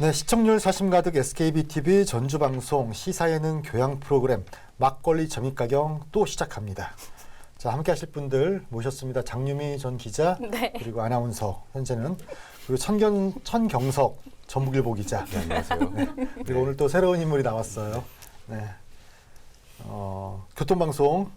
네, 시청률 사심 가득 SKBTV 전주방송 시사예능 교양 프로그램 막걸리 점입가경 또 시작합니다. 자, 함께 하실 분들 모셨습니다. 장유미 전 기자, 네. 그리고 아나운서 현재는, 그리고 천경석 전북일보 기자. 네, 안녕하세요. 네. 그리고 오늘 또 새로운 인물이 나왔어요. 네. 교통방송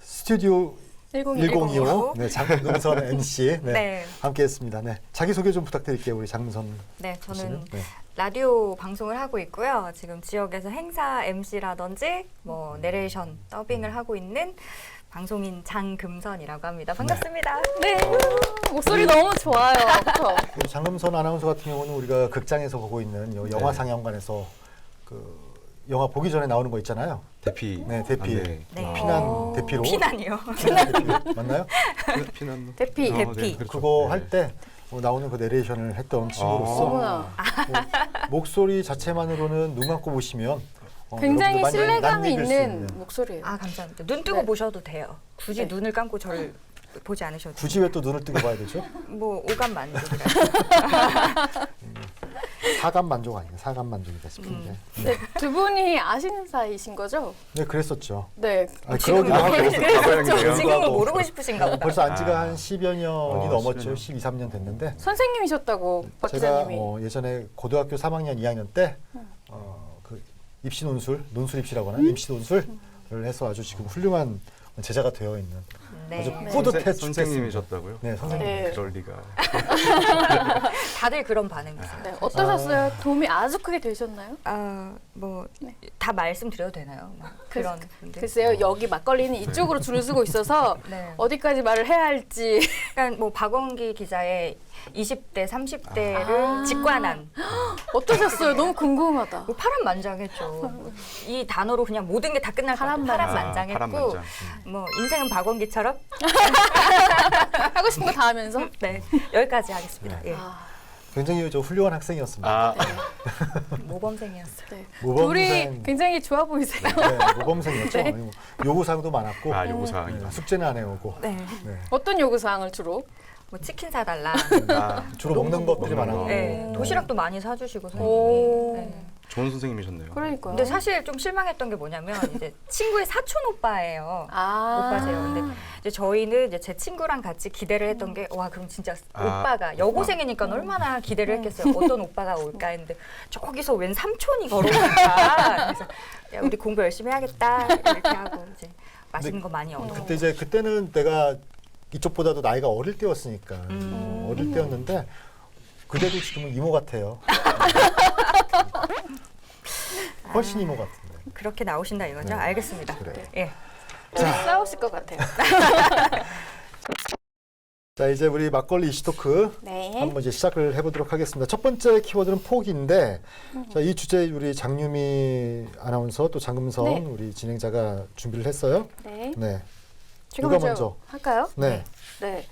스튜디오 1025 네, 장금선 MC 네, 네. 함께했습니다. 네, 자기소개 좀 부탁드릴게요. 우리 장금선 네, 저는 씨는. 네. 라디오 방송을 하고 있고요. 지금 지역에서 행사 MC라든지 뭐 내레이션, 더빙을 하고 있는 방송인 장금선이라고 합니다. 반갑습니다. 네. 목소리 너무 좋아요. 그쵸? 그 장금선 아나운서 같은 경우는 우리가 극장에서 보고 있는 요 영화 상영관에서 그 영화 보기 전에 나오는 거 있잖아요. 대피. 네, 대피. 네. 네. 피난 대피로. 피난이요. 피난 대피 맞나요? 피난. 대피. 네, 대피. 그렇죠. 그거 네. 할 때 나오는 그 내레이션을 했던 친구로서 어머나. 목소리 자체만으로는 눈 감고 보시면 굉장히 여러분들 많이 신뢰감이 낯익을 수 있는 목소리예요. 아, 감사합니다. 눈 뜨고 네. 보셔도 돼요. 굳이 네. 눈을 감고 저를 보지 않으셔도 돼요. 굳이 왜 또 눈을 뜨고 봐야 되죠? 뭐 오감 만족이라. 사감 만족 아니에요. 사감 만족이다 싶은데. 네, 두 분이 아시는 사이신 거죠? 네, 그랬었죠. 네. 아니, 지금 그러기도 하고. 가봐야겠네요. 지금은 모르고 싶으신가 보다. 벌써 안 지가 아. 한 10여 년이 넘었죠. 10여 년. 12, 13년 됐는데. 선생님이셨다고 박 제가 기자님이. 예전에 고등학교 3학년, 2학년 때 그 입시 논술 입시라고 하나? 임시 논술을 해서 아주 지금 훌륭한 제자가 되어 있는 아주 네. 뿌듯해 선생님이셨다고요? 네, 선생님. 네. 그럴 리가. 다들 그런 반응이세요. 네, 어떠셨어요? 도움이 아주 크게 되셨나요? 뭐 네. 다 말씀드려도 되나요? 뭐 그런 분들. 글쎄요, 여기 막걸리는 이쪽으로 줄을 서고 있어서 네. 어디까지 말을 해야 할지. 그러니까 뭐 박원기 기자의 20대, 30대를 직관한 어떠셨어요? 너무 궁금하다. 뭐 파란만장했죠. 이 단어로 그냥 모든 게 다 끝날 것 같아요. 파란만장. 파란만장했고 파란만장. 뭐 인생은 박원기처럼 하고 싶은 거 다 하면서? 네 여기까지 하겠습니다. 예. 아, 굉장히 훌륭한 학생이었습니다. 아, 모범생이었어요. 네. 모범생. 둘이 굉장히 좋아 보이세요. 네, 모범생이었죠. 네. 아니고 요구사항도 많았고 요구사항이. 네, 숙제는 안 해오고 네. 네. 어떤 요구사항을 주로? 뭐 치킨 사달라. 주로 먹는 것들이 먹는 많았고 거. 네. 도시락도 많이 사주시고 오. 선생님이. 네. 좋은 선생님이셨네요. 그러니까요. 근데 사실 좀 실망했던 게 뭐냐면 이제 친구의 사촌 오빠예요. 오빠세요. 근데 이제 저희는 이제 제 친구랑 같이 기대를 했던 게 와 그럼 진짜 오빠가 여고생이니까 얼마나 기대를 했겠어요. 어떤 오빠가 올까 했는데 저기서 웬 삼촌이 걸어오니까 그래서 야, 우리 공부 열심히 해야겠다 이렇게 하고 이제 맛있는 거 많이 얻어. 그때는 내가 이쪽보다도 나이가 어릴 때였으니까 어릴 때였는데 그래도 지금은 이모 같아요. 훨씬 이모 같은데. 그렇게 나오신다 이거죠? 네. 알겠습니다. 그래요. 예. 우리 싸우실 것 같아요. 자, 이제 우리 막걸리 이슈 토크 네. 한번 이제 시작을 해보도록 하겠습니다. 첫 번째 키워드는 포기인데, 자, 이 주제 우리 장유미 아나운서 또 장금선 네. 우리 진행자가 준비를 했어요. 네. 네. 제가 누가 먼저? 할까요? 네. 네.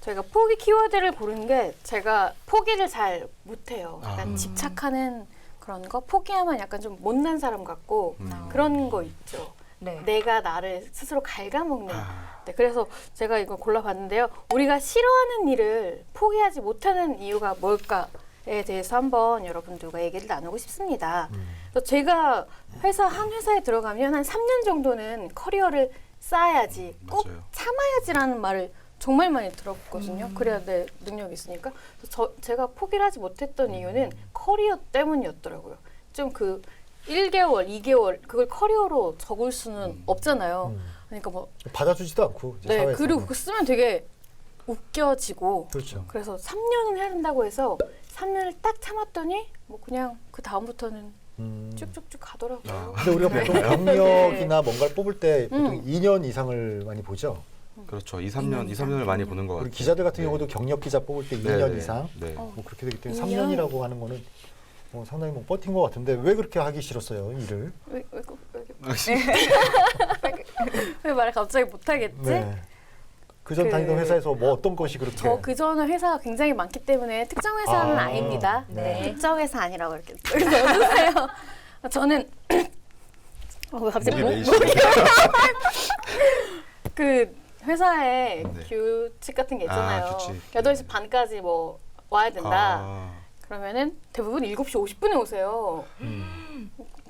저희가 포기 키워드를 고른 게 제가 포기를 잘 못해요. 약간 집착하는 그런 거 포기하면 약간 좀 못난 사람 같고 그런 거 있죠. 네. 내가 나를 스스로 갉아먹는. 네, 그래서 제가 이거 골라봤는데요. 우리가 싫어하는 일을 포기하지 못하는 이유가 뭘까에 대해서 한번 여러분들과 얘기를 나누고 싶습니다. 그래서 제가 한 회사에 들어가면 한 3년 정도는 커리어를 쌓아야지, 꼭 맞아요. 참아야지라는 말을 정말 많이 들었거든요. 그래야 내 능력이 있으니까. 그래서 제가 포기를 하지 못했던 이유는 커리어 때문이었더라고요. 좀 그 1개월, 2개월 그걸 커리어로 적을 수는 없잖아요. 그러니까 뭐 받아주지도 않고 이제 네, 사회에서. 그리고 그거 쓰면 되게 웃겨지고 그렇죠. 그래서 3년은 해야 된다고 해서 3년을 딱 참았더니 뭐 그냥 그 다음부터는 쭉쭉쭉 가더라고요. 근데 우리가 보통 네. 경력이나 뭔가를 뽑을 때 보통 2년 이상을 많이 보죠. 그렇죠. 2, 3년을 많이 보는 것 같아요. 우리 기자들 같은 경우도 경력 기자 뽑을 때 2년 이상 네. 뭐 그렇게 되기 때문에 2년? 3년이라고 하는 거는 상당히 뭐 버틴 것 같은데 왜 그렇게 하기 싫었어요, 일을? 왜 말을 갑자기 못하겠지? 네. 그전 다니던 회사에서 뭐 어떤 것이 그렇게 저 그전에 회사가 굉장히 많기 때문에 특정 회사는 아, 아닙니다. 네. 특정 회사 아니라고 이렇게 넣어주세요. 저는 갑자기 목이 목- 메이시네요. 그 회사에 네. 규칙 같은 게 있잖아요. 규칙. 8시 반까지 뭐 와야 된다. 아, 그러면은 대부분 7시 50분에 오세요.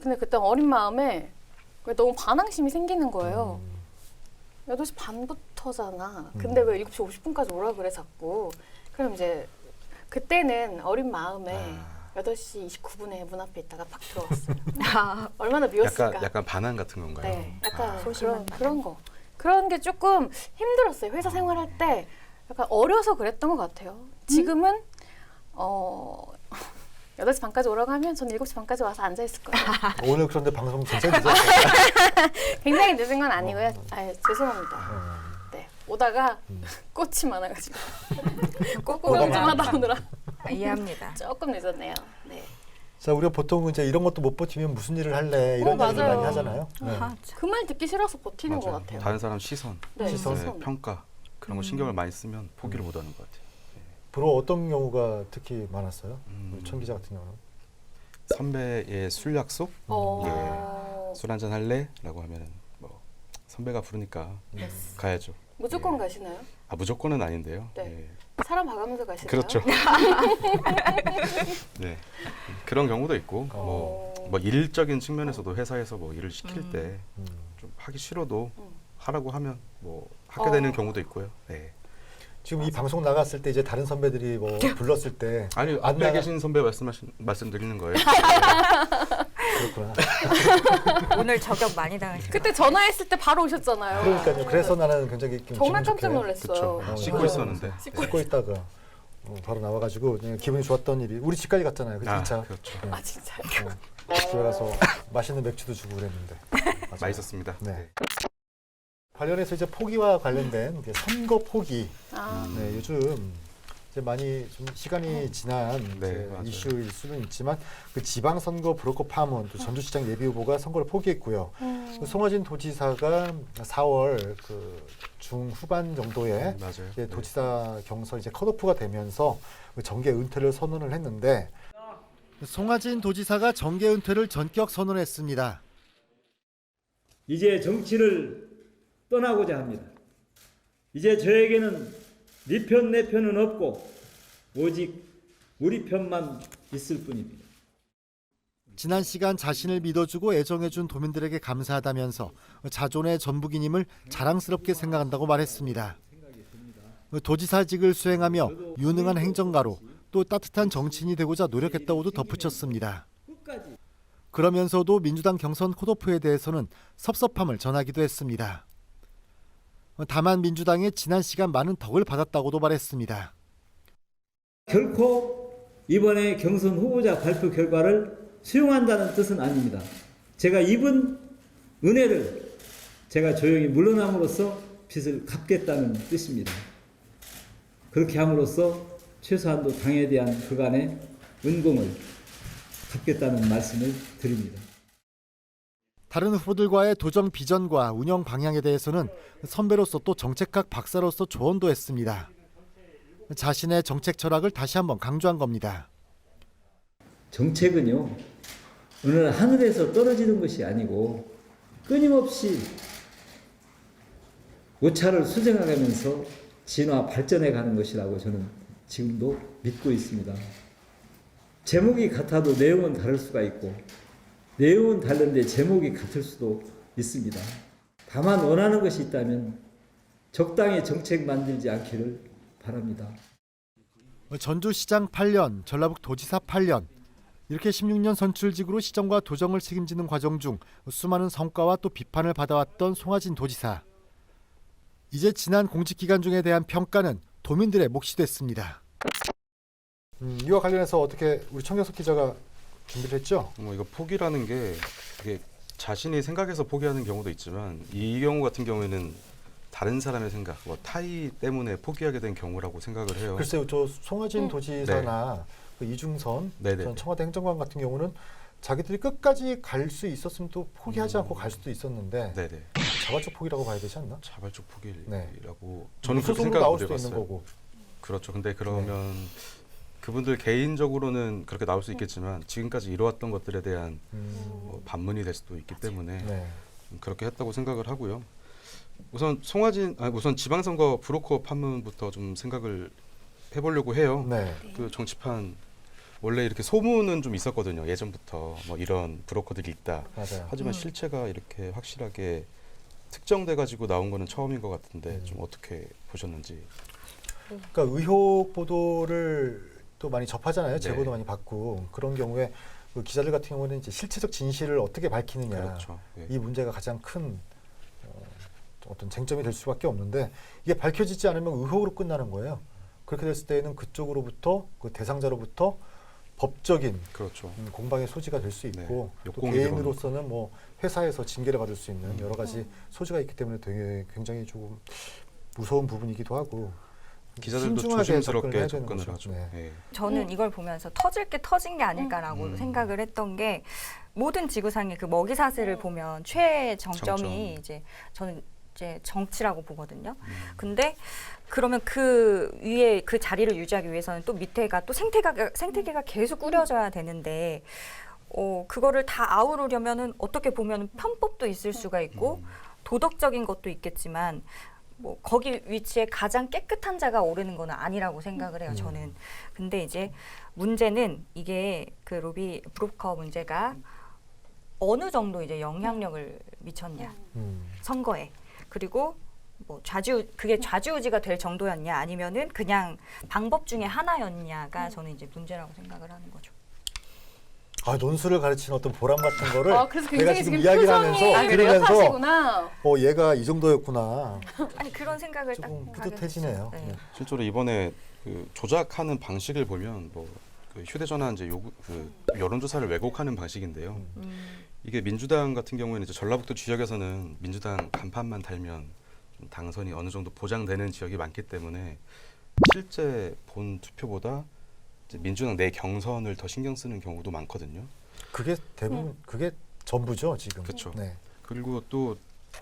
근데 그때 어린 마음에 너무 반항심이 생기는 거예요. 8시 반부터잖아. 근데 왜 7시 50분까지 오라 그래 자꾸. 그럼 이제 그때는 어린 마음에 8시 29분에 문 앞에 있다가 팍 들어왔어요. 얼마나 미웠을까. 약간 반항 같은 건가요? 네, 약간 소심한 그런 거. 그런 게 조금 힘들었어요. 회사 생활할 때 약간 어려서 그랬던 것 같아요. 지금은 8시 반까지 오라고 하면 저는 7시 반까지 와서 앉아 있을 거예요. 오늘 그런데 방송 굉장히 늦었어요. 굉장히 늦은 건 아니고요. 죄송합니다. 네, 오다가 꽃이 많아가지고 꽃구경 좀 하다 오느라 이해합니다. 조금 늦었네요. 네. 자, 우리가 보통 이제 이런 것도 못 버티면 무슨 일을 할래 이런 얘기를 맞아요. 많이 하잖아요. 네. 그 말 듣기 싫어서 버티는 맞아요. 것 같아요. 다른 사람 시선, 네, 시선. 네, 평가 그런 거 신경을 많이 쓰면 포기를 못 하는 것 같아요. 주로 어떤 경우가 특히 많았어요? 우리 천 기자 같은 경우는. 선배의 술 약속, 어, 술 한잔 할래?라고 하면은 뭐 선배가 부르니까 가야죠. 무조건 예. 가시나요? 아 무조건은 아닌데요. 네. 예. 사람 봐가면서 가시나요? 그렇죠. 네 그런 경우도 있고 뭐 일적인 측면에서도 회사에서 뭐 일을 시킬 때 좀 하기 싫어도 하라고 하면 뭐 하게 되는 경우도 있고요. 네. 지금 이 방송 나갔을 때 이제 다른 선배들이 뭐 불렀을 때 아니 안 앞에 나가- 계신 선배 말씀드리는 거예요. 그렇구나. 오늘 저격 많이 당하시네요. 그때 전화했을 때 바로 오셨잖아요. 그러니까요. 그래서 나는 굉장히 좀 정말 기분 깜짝 좋게 놀랐어요. 그렇죠. 어, 씻고 네. 있었는데. 씻고 있다가 바로 나와가지고 그냥 기분이 좋았던 일이 우리 집까지 갔잖아요. 그 아, 2차. 그렇죠. 네. 아 진짜요? 집에 가서 맛있는 맥주도 주고 그랬는데. 맞아요. 맛있었습니다. 네. 관련해서 이제 포기와 관련된 이제 선거 포기. 아, 네, 요즘 이제 많이 좀 시간이 지난 네, 이제 맞아요. 이슈일 수는 있지만 그 지방선거 브로커 파문 또 전주시장 예비 후보가 선거를 포기했고요. 그 송화진 도지사가 4월 그 중후반 정도에 맞아요. 이제 도지사 경선 이제 컷오프가 되면서 그 정계 은퇴를 선언을 했는데 송화진 도지사가 정계 은퇴를 전격 선언했습니다. 이제 정치를 떠나고자 합니다. 이제 저에게는 네 편, 내 편은 없고 오직 우리 편만 있을 뿐입니다. 지난 시간 자신을 믿어주고 애정해준 도민들에게 감사하다면서 자존의 전북인임을 자랑스럽게 생각한다고 말했습니다. 도지사직을 수행하며 유능한 행정가로 또 따뜻한 정치인이 되고자 노력했다고도 덧붙였습니다. 그러면서도 민주당 경선 컷오프에 대해서는 섭섭함을 전하기도 했습니다. 다만 민주당의 지난 시간 많은 덕을 받았다고도 말했습니다. 결코 이번에 경선 후보자 발표 결과를 수용한다는 뜻은 아닙니다. 제가 입은 은혜를 제가 조용히 물러남으로써 빚을 갚겠다는 뜻입니다. 그렇게 함으로써 최소한도 당에 대한 그간의 은공을 갚겠다는 말씀을 드립니다. 다른 후보들과의 도정 비전과 운영 방향에 대해서는 선배로서 또 정책학 박사로서 조언도 했습니다. 자신의 정책 철학을 다시 한번 강조한 겁니다. 정책은요, 어느 하늘에서 떨어지는 것이 아니고 끊임없이 오차를 수정하면서 진화 발전해 가는 것이라고 저는 지금도 믿고 있습니다. 제목이 같아도 내용은 다를 수가 있고 내용은 다른데 제목이 같을 수도 있습니다. 다만 원하는 것이 있다면 적당히 정책 만들지 않기를 바랍니다. 전주시장 8년, 전라북 도지사 8년, 이렇게 16년 선출직으로 시정과 도정을 책임지는 과정 중 수많은 성과와 또 비판을 받아왔던 송화진 도지사. 이제 지난 공직기간 중에 대한 평가는 도민들의 몫이 됐습니다. 이와 관련해서 어떻게 우리 청경석 기자가 준비를 했죠? 뭐 이거 포기라는 게 이게 자신이 생각해서 포기하는 경우도 있지만 이 경우 같은 경우에는 다른 사람의 생각, 뭐 타의 때문에 포기하게 된 경우라고 생각을 해요. 글쎄요, 저 송화진 도지사나 그 이중선 네네. 전 청와대 행정관 같은 경우는 자기들이 끝까지 갈 수 있었으면 또 포기하지 않고 갈 수도 있었는데 네네. 자발적 포기라고 봐야 되지 않나? 자발적 포기라고 네. 저는 그렇게 소송으로 생각 나올 못 수도 해봤어요. 있는 거고. 그렇죠. 근데 그러면 그분들 개인적으로는 그렇게 나올 수 있겠지만 지금까지 이뤄왔던 것들에 대한 뭐 반문이 될 수도 있기 때문에 네. 그렇게 했다고 생각을 하고요. 우선 지방선거 브로커 판문부터 좀 생각을 해보려고 해요. 네. 그 정치판 원래 이렇게 소문은 좀 있었거든요. 예전부터 뭐 이런 브로커들이 있다. 맞아요. 하지만 실체가 이렇게 확실하게 특정돼 가지고 나온 거는 처음인 것 같은데 좀 어떻게 보셨는지. 그러니까 의혹 보도를 또 많이 접하잖아요. 네. 제보도 많이 받고 그런 경우에 그 기자들 같은 경우는 이제 실체적 진실을 어떻게 밝히느냐 그렇죠. 예. 이 문제가 가장 큰 어떤 쟁점이 될 수밖에 없는데 이게 밝혀지지 않으면 의혹으로 끝나는 거예요. 그렇게 됐을 때에는 그쪽으로부터 그 대상자로부터 법적인 그렇죠. 공방의 소지가 될 수 있고 네. 또 역공이 개인으로서는 뭐 회사에서 징계를 받을 수 있는 여러 가지 소지가 있기 때문에 되게 굉장히 조금 무서운 부분이기도 하고 기자들도 신중하게 조심스럽게 접근을 해야 되는 접근을 거죠. 하죠. 네. 예. 저는 이걸 보면서 터질 게 터진 게 아닐까라고 생각을 했던 게 모든 지구상의 그 먹이 사슬을 보면 최정점이 정점. 이제 저는 이제 정치라고 보거든요. 근데 그러면 그 위에 그 자리를 유지하기 위해서는 또 밑에가 또 생태계가 계속 꾸려져야 되는데 그거를 다 아우르려면은 어떻게 보면 편법도 있을 수가 있고 도덕적인 것도 있겠지만 뭐 거기 위치에 가장 깨끗한 자가 오르는 거는 아니라고 생각을 해요. 저는. 근데 이제 문제는 이게 그 로비 브로커 문제가 어느 정도 이제 영향력을 미쳤냐 선거에 그리고 뭐 그게 좌지우지가 될 정도였냐 아니면은 그냥 방법 중에 하나였냐가 저는 이제 문제라고 생각을 하는 거죠. 아, 논술을 가르치는 어떤 보람 같은 거를 그래서 내가 굉장히 지금 지금 이야기를 하면서 표정이 들으면서 뚜렷하시구나. 얘가 이 정도였구나. 아니 그런 생각을 딱 조금 하게 뿌듯해지네요. 됐어요. 네. 실제로 이번에 그 조작하는 방식을 보면 뭐 그 휴대전화 이제 여론조사를 왜곡하는 방식인데요. 이게 민주당 같은 경우에는 이제 전라북도 지역에서는 민주당 간판만 달면 좀 당선이 어느 정도 보장되는 지역이 많기 때문에 실제 본 투표보다 이제 민주당 내 경선을 더 신경 쓰는 경우도 많거든요. 그게 대부분 그게 전부죠 지금. 그쵸. 네. 그리고 또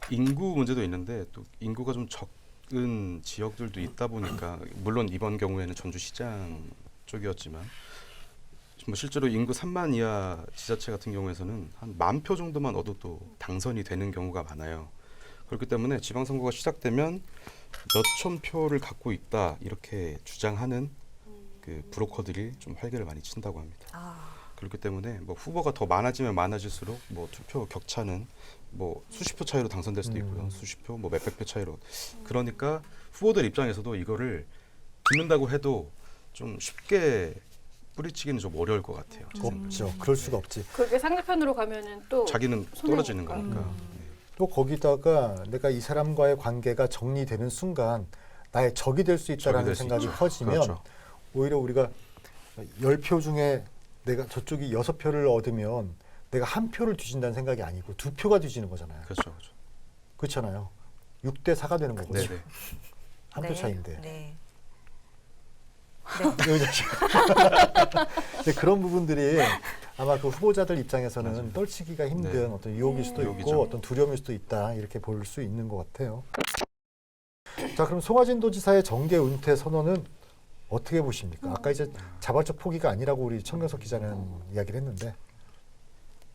인구 문제도 있는데 또 인구가 좀 적은 지역들도 있다 보니까 물론 이번 경우에는 전주시장 쪽이었지만 뭐 실제로 인구 3만 이하 지자체 같은 경우에서는 한 10,000표 정도만 얻어도 당선이 되는 경우가 많아요. 그렇기 때문에 지방선거가 시작되면 몇천 표를 갖고 있다 이렇게 주장하는 그 브로커들이 좀 활개를 많이 친다고 합니다. 그렇기 때문에 뭐 후보가 더 많아지면 많아질수록 뭐 투표 격차는 뭐 수십 표 차이로 당선될 수도 있고요. 수십 표, 뭐 몇백 표 차이로. 그러니까 후보들 입장에서도 이거를 붙는다고 해도 좀 쉽게 뿌리치기는 좀 어려울 것 같아요. 없죠. 그럴 수가 없지. 그게 상대편으로 가면은 또 자기는 떨어지는 거니까. 또 거기다가 내가 이 사람과의 관계가 정리되는 순간 나의 적이 될 수 있다라는 적이 될수 생각이 있죠. 커지면 그렇죠. 오히려 우리가 10표 중에 내가 저쪽이 6표를 얻으면 내가 한 표를 뒤진다는 생각이 아니고 2표가 뒤지는 거잖아요. 그렇죠. 그렇죠. 그렇잖아요. 6대 4가 되는 거거든요. 네네. 한 표 차이인데. 네. 이제 그런 부분들이 아마 그 후보자들 입장에서는 맞아요. 떨치기가 힘든 네. 어떤 유혹일 수도 유혹이죠. 있고 어떤 두려움일 수도 있다 이렇게 볼 수 있는 것 같아요. 자, 그럼 송하진 도지사의 정계 은퇴 선언은 어떻게 보십니까? 아까 이제 자발적 포기가 아니라고 우리 청경석 기자는 이야기를 했는데.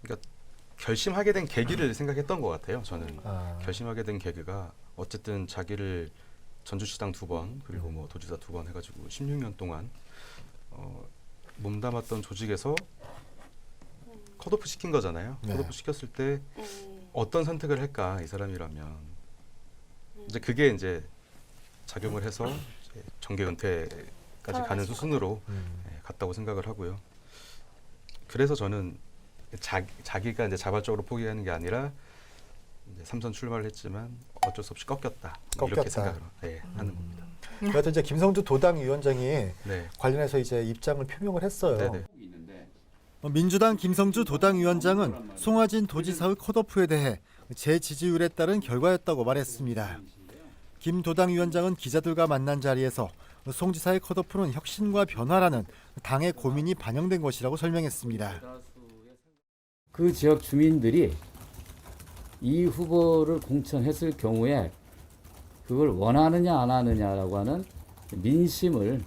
그러니까 결심하게 된 계기를 생각했던 것 같아요. 저는 아. 결심하게 된 계기가 어쨌든 자기를 전주시장 2번 그리고 뭐 도지사 2번 해가지고 16년 동안 몸담았던 조직에서 컷오프 시킨 거잖아요. 네. 컷오프 시켰을 때 어떤 선택을 할까 이 사람이라면 이제 그게 이제 작용을 해서 이제 정계 은퇴까지 가는 수순으로 갔다고 생각을 하고요. 그래서 저는 자기가 이제 자발적으로 포기하는 게 아니라 이제 삼선 출마를 했지만 어쩔 수 없이 꺾였다. 이렇게 꺾였다. 생각을 하는 겁니다. 여하튼 이제 김성주 도당위원장이 네. 관련해서 이제 입장을 표명을 했어요. 네네. 민주당 김성주 도당위원장은 송하진 도지사의 컷오프에 대해 제 지지율에 따른 결과였다고 말했습니다. 김 도당위원장은 기자들과 만난 자리에서 송 지사의 컷오프는 혁신과 변화라는 당의 고민이 반영된 것이라고 설명했습니다. 그 지역 주민들이 이 후보를 공천했을 경우에 그걸 원하느냐 안 하느냐라고 하는 민심을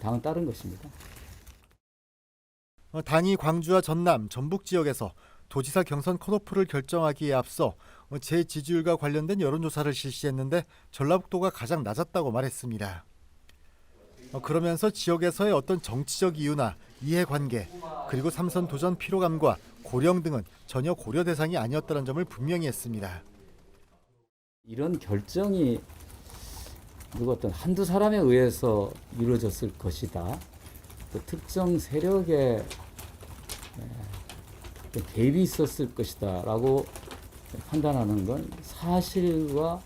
당은 따른 것입니다. 당이 광주와 전남, 전북 지역에서 도지사 경선 컷오프를 결정하기에 앞서 제 지지율과 관련된 여론조사를 실시했는데 전라북도가 가장 낮았다고 말했습니다. 그러면서 지역에서의 어떤 정치적 이유나 이해관계 그리고 삼선 도전 피로감과 고령 등은 전혀 고려 대상이 아니었다는 점을 분명히 했습니다. 이런 결정이 누구 어떤 한두 사람에 의해서 이루어졌을 것이다. 또 특정 세력의 어떤 개입이 있었을 것이다라고 판단하는 건 사실과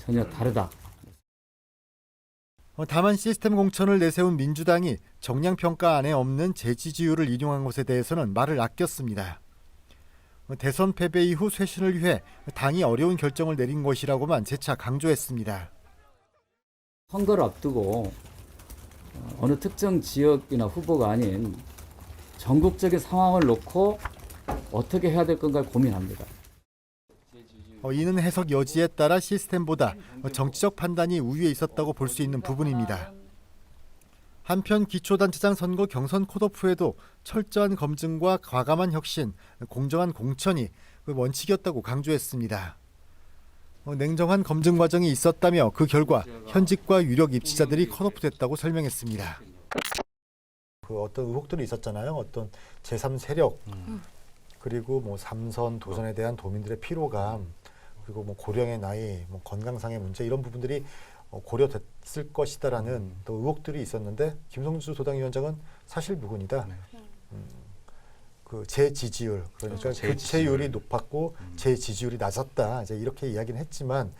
전혀 다르다. 다만 시스템 공천을 내세운 민주당이 정량평가안에 없는 재지지율을 인용한 것에 대해서는 말을 아꼈습니다. 대선 패배 이후 쇄신을 위해 당이 어려운 결정을 내린 것이라고만 재차 강조했습니다. 선거를 앞두고 어느 특정 지역이나 후보가 아닌 전국적인 상황을 놓고 어떻게 해야 될 건가를 고민합니다. 이는 해석 여지에 따라 시스템보다 정치적 판단이 우위에 있었다고 볼 수 있는 부분입니다. 한편 기초단체장 선거 경선 컷오프에도 철저한 검증과 과감한 혁신, 공정한 공천이 원칙이었다고 강조했습니다. 냉정한 검증 과정이 있었다며 그 결과 현직과 유력 입지자들이 컷오프됐다고 설명했습니다. 그 어떤 의혹들이 있었잖아요. 어떤 제3세력 그리고 뭐 삼선 도전에 대한 도민들의 피로감 그리고 뭐 고령의 나이, 뭐 건강상의 문제 이런 부분들이 고려됐을 것이다라는 또 의혹들이 있었는데 김성주 도당위원장은 사실 무근이다. 그 재지지율 그러니까 교체율이 높았고 재지지율이 낮았다 이제 이렇게 이야기는 했지만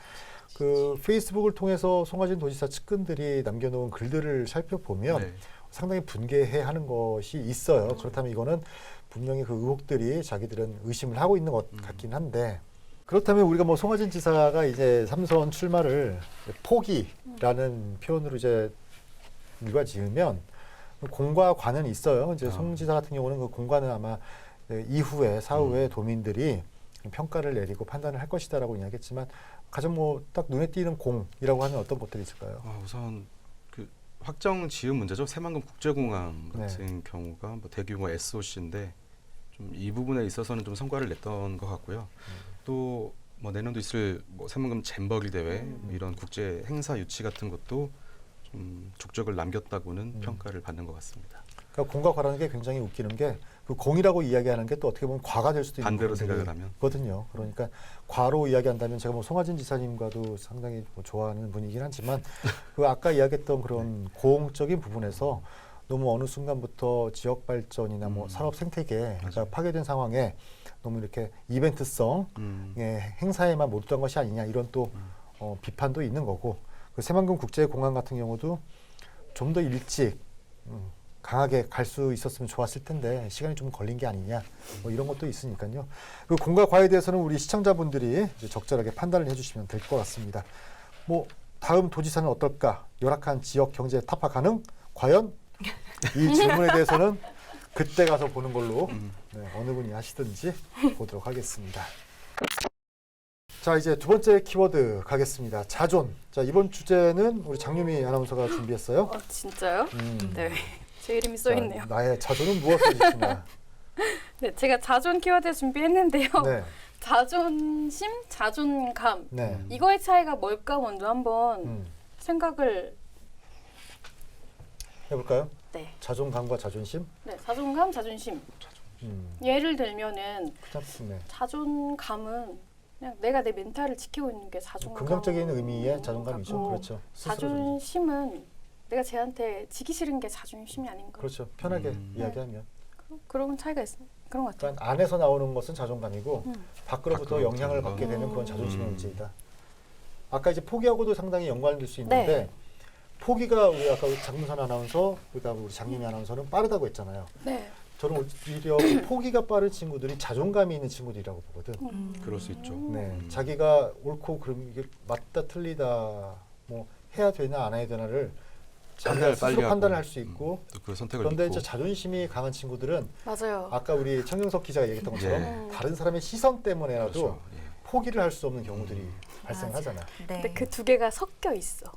그 페이스북을 통해서 송하진 도지사 측근들이 남겨놓은 글들을 살펴보면 상당히 분개해하는 것이 있어요. 그렇다면 이거는 분명히 그 의혹들이 자기들은 의심을 하고 있는 것 같긴 한데 그렇다면 우리가 뭐 송하진 지사가 이제 삼선 출마를 포기라는 표현으로 이제 일과지으면 공과 관은 있어요. 이제 송 지사 같은 경우는 그 공과는 아마 이후에 사후에 도민들이 평가를 내리고 판단을 할 것이다라고 이야기했지만 가장 뭐 딱 눈에 띄는 공이라고 하면 어떤 것들이 있을까요? 우선 그 확정 지음 문제죠. 새만금 국제공항 같은 경우가 뭐 대규모 SOC인데 좀 이 부분에 있어서는 좀 성과를 냈던 것 같고요. 또 뭐 내년도 있을 뭐 새만금 잼버리 대회 이런 국제 행사 유치 같은 것도 좀 족적을 남겼다고는 평가를 받는 것 같습니다. 그러니까 공과 과라는 게 굉장히 웃기는 게 그 공이라고 이야기하는 게 또 어떻게 보면 과가 될 수도 있는 반대로 생각을 하면 거든요. 그러니까 과로 이야기한다면 제가 뭐 송하진 지사님과도 상당히 뭐 좋아하는 분이긴 하지만 그 아까 이야기했던 그런 공적인 부분에서 너무 어느 순간부터 지역 발전이나 뭐 산업 생태계가 파괴된 상황에 너무 이렇게 이벤트성 행사에만 몰두한 것이 아니냐 이런 또 비판도 있는 거고 그 새만금 국제공항 같은 경우도 좀 더 일찍 강하게 갈 수 있었으면 좋았을 텐데 시간이 좀 걸린 게 아니냐 뭐 이런 것도 있으니까요. 그 공과 과에 대해서는 우리 시청자분들이 이제 적절하게 판단을 해주시면 될 것 같습니다. 뭐 다음 도지사는 어떨까? 열악한 지역 경제 타파 가능? 과연? 이 질문에 대해서는 그때 가서 보는 걸로 어느 분이 하시든지 보도록 하겠습니다. 자 이제 두 번째 키워드 가겠습니다. 자존. 자 이번 주제는 우리 장유미 아나운서가 준비했어요. 진짜요? 네. 제 이름이 써 있네요. 나의 자존은 무엇을 지키냐? 네, 제가 자존 키워드 준비했는데요. 네. 자존심, 자존감. 네. 이거의 차이가 뭘까 먼저 한번 생각을 해볼까요? 네. 자존감과 자존심? 네, 자존감, 자존심. 예를 들면은 네. 자존감은 그냥 내가 내 멘탈을 지키고 있는 게 자존감. 긍정적인 의미의 자존감이죠. 그렇죠. 자존심은 내가 쟤한테 지기 싫은 게 자존심이 아닌가. 그렇죠. 편하게 이야기하면. 그런 차이가 있어. 그런 것 같아요. 그러니까 안에서 나오는 것은 자존감이고 밖으로부터 영향을 받게 되는 그런 자존심의 문제이다. 아까 이제 포기하고도 상당히 연관될 수 있는데 포기가 우리 아까 장문선 아나운서 그다음 우리 장님이 아나운서는 빠르다고 했잖아요. 네. 저는 오히려 포기가 빠른 친구들이 자존감이 있는 친구들이라고 보거든. 그럴 수 있죠. 네, 자기가 옳고 그럼 이게 맞다 틀리다 뭐 해야 되나 안 해야 되나를 자기가 스스로 판단을 할 수 있고 그 선택을 그런데 믿고. 이제 자존심이 강한 친구들은 맞아요. 아까 우리 청영석 기자가 얘기했던 것처럼 다른 사람의 시선 때문에라도 그렇죠. 포기를 할 수 없는 경우들이 발생하잖아. 근데 그 두 개가 섞여 있어.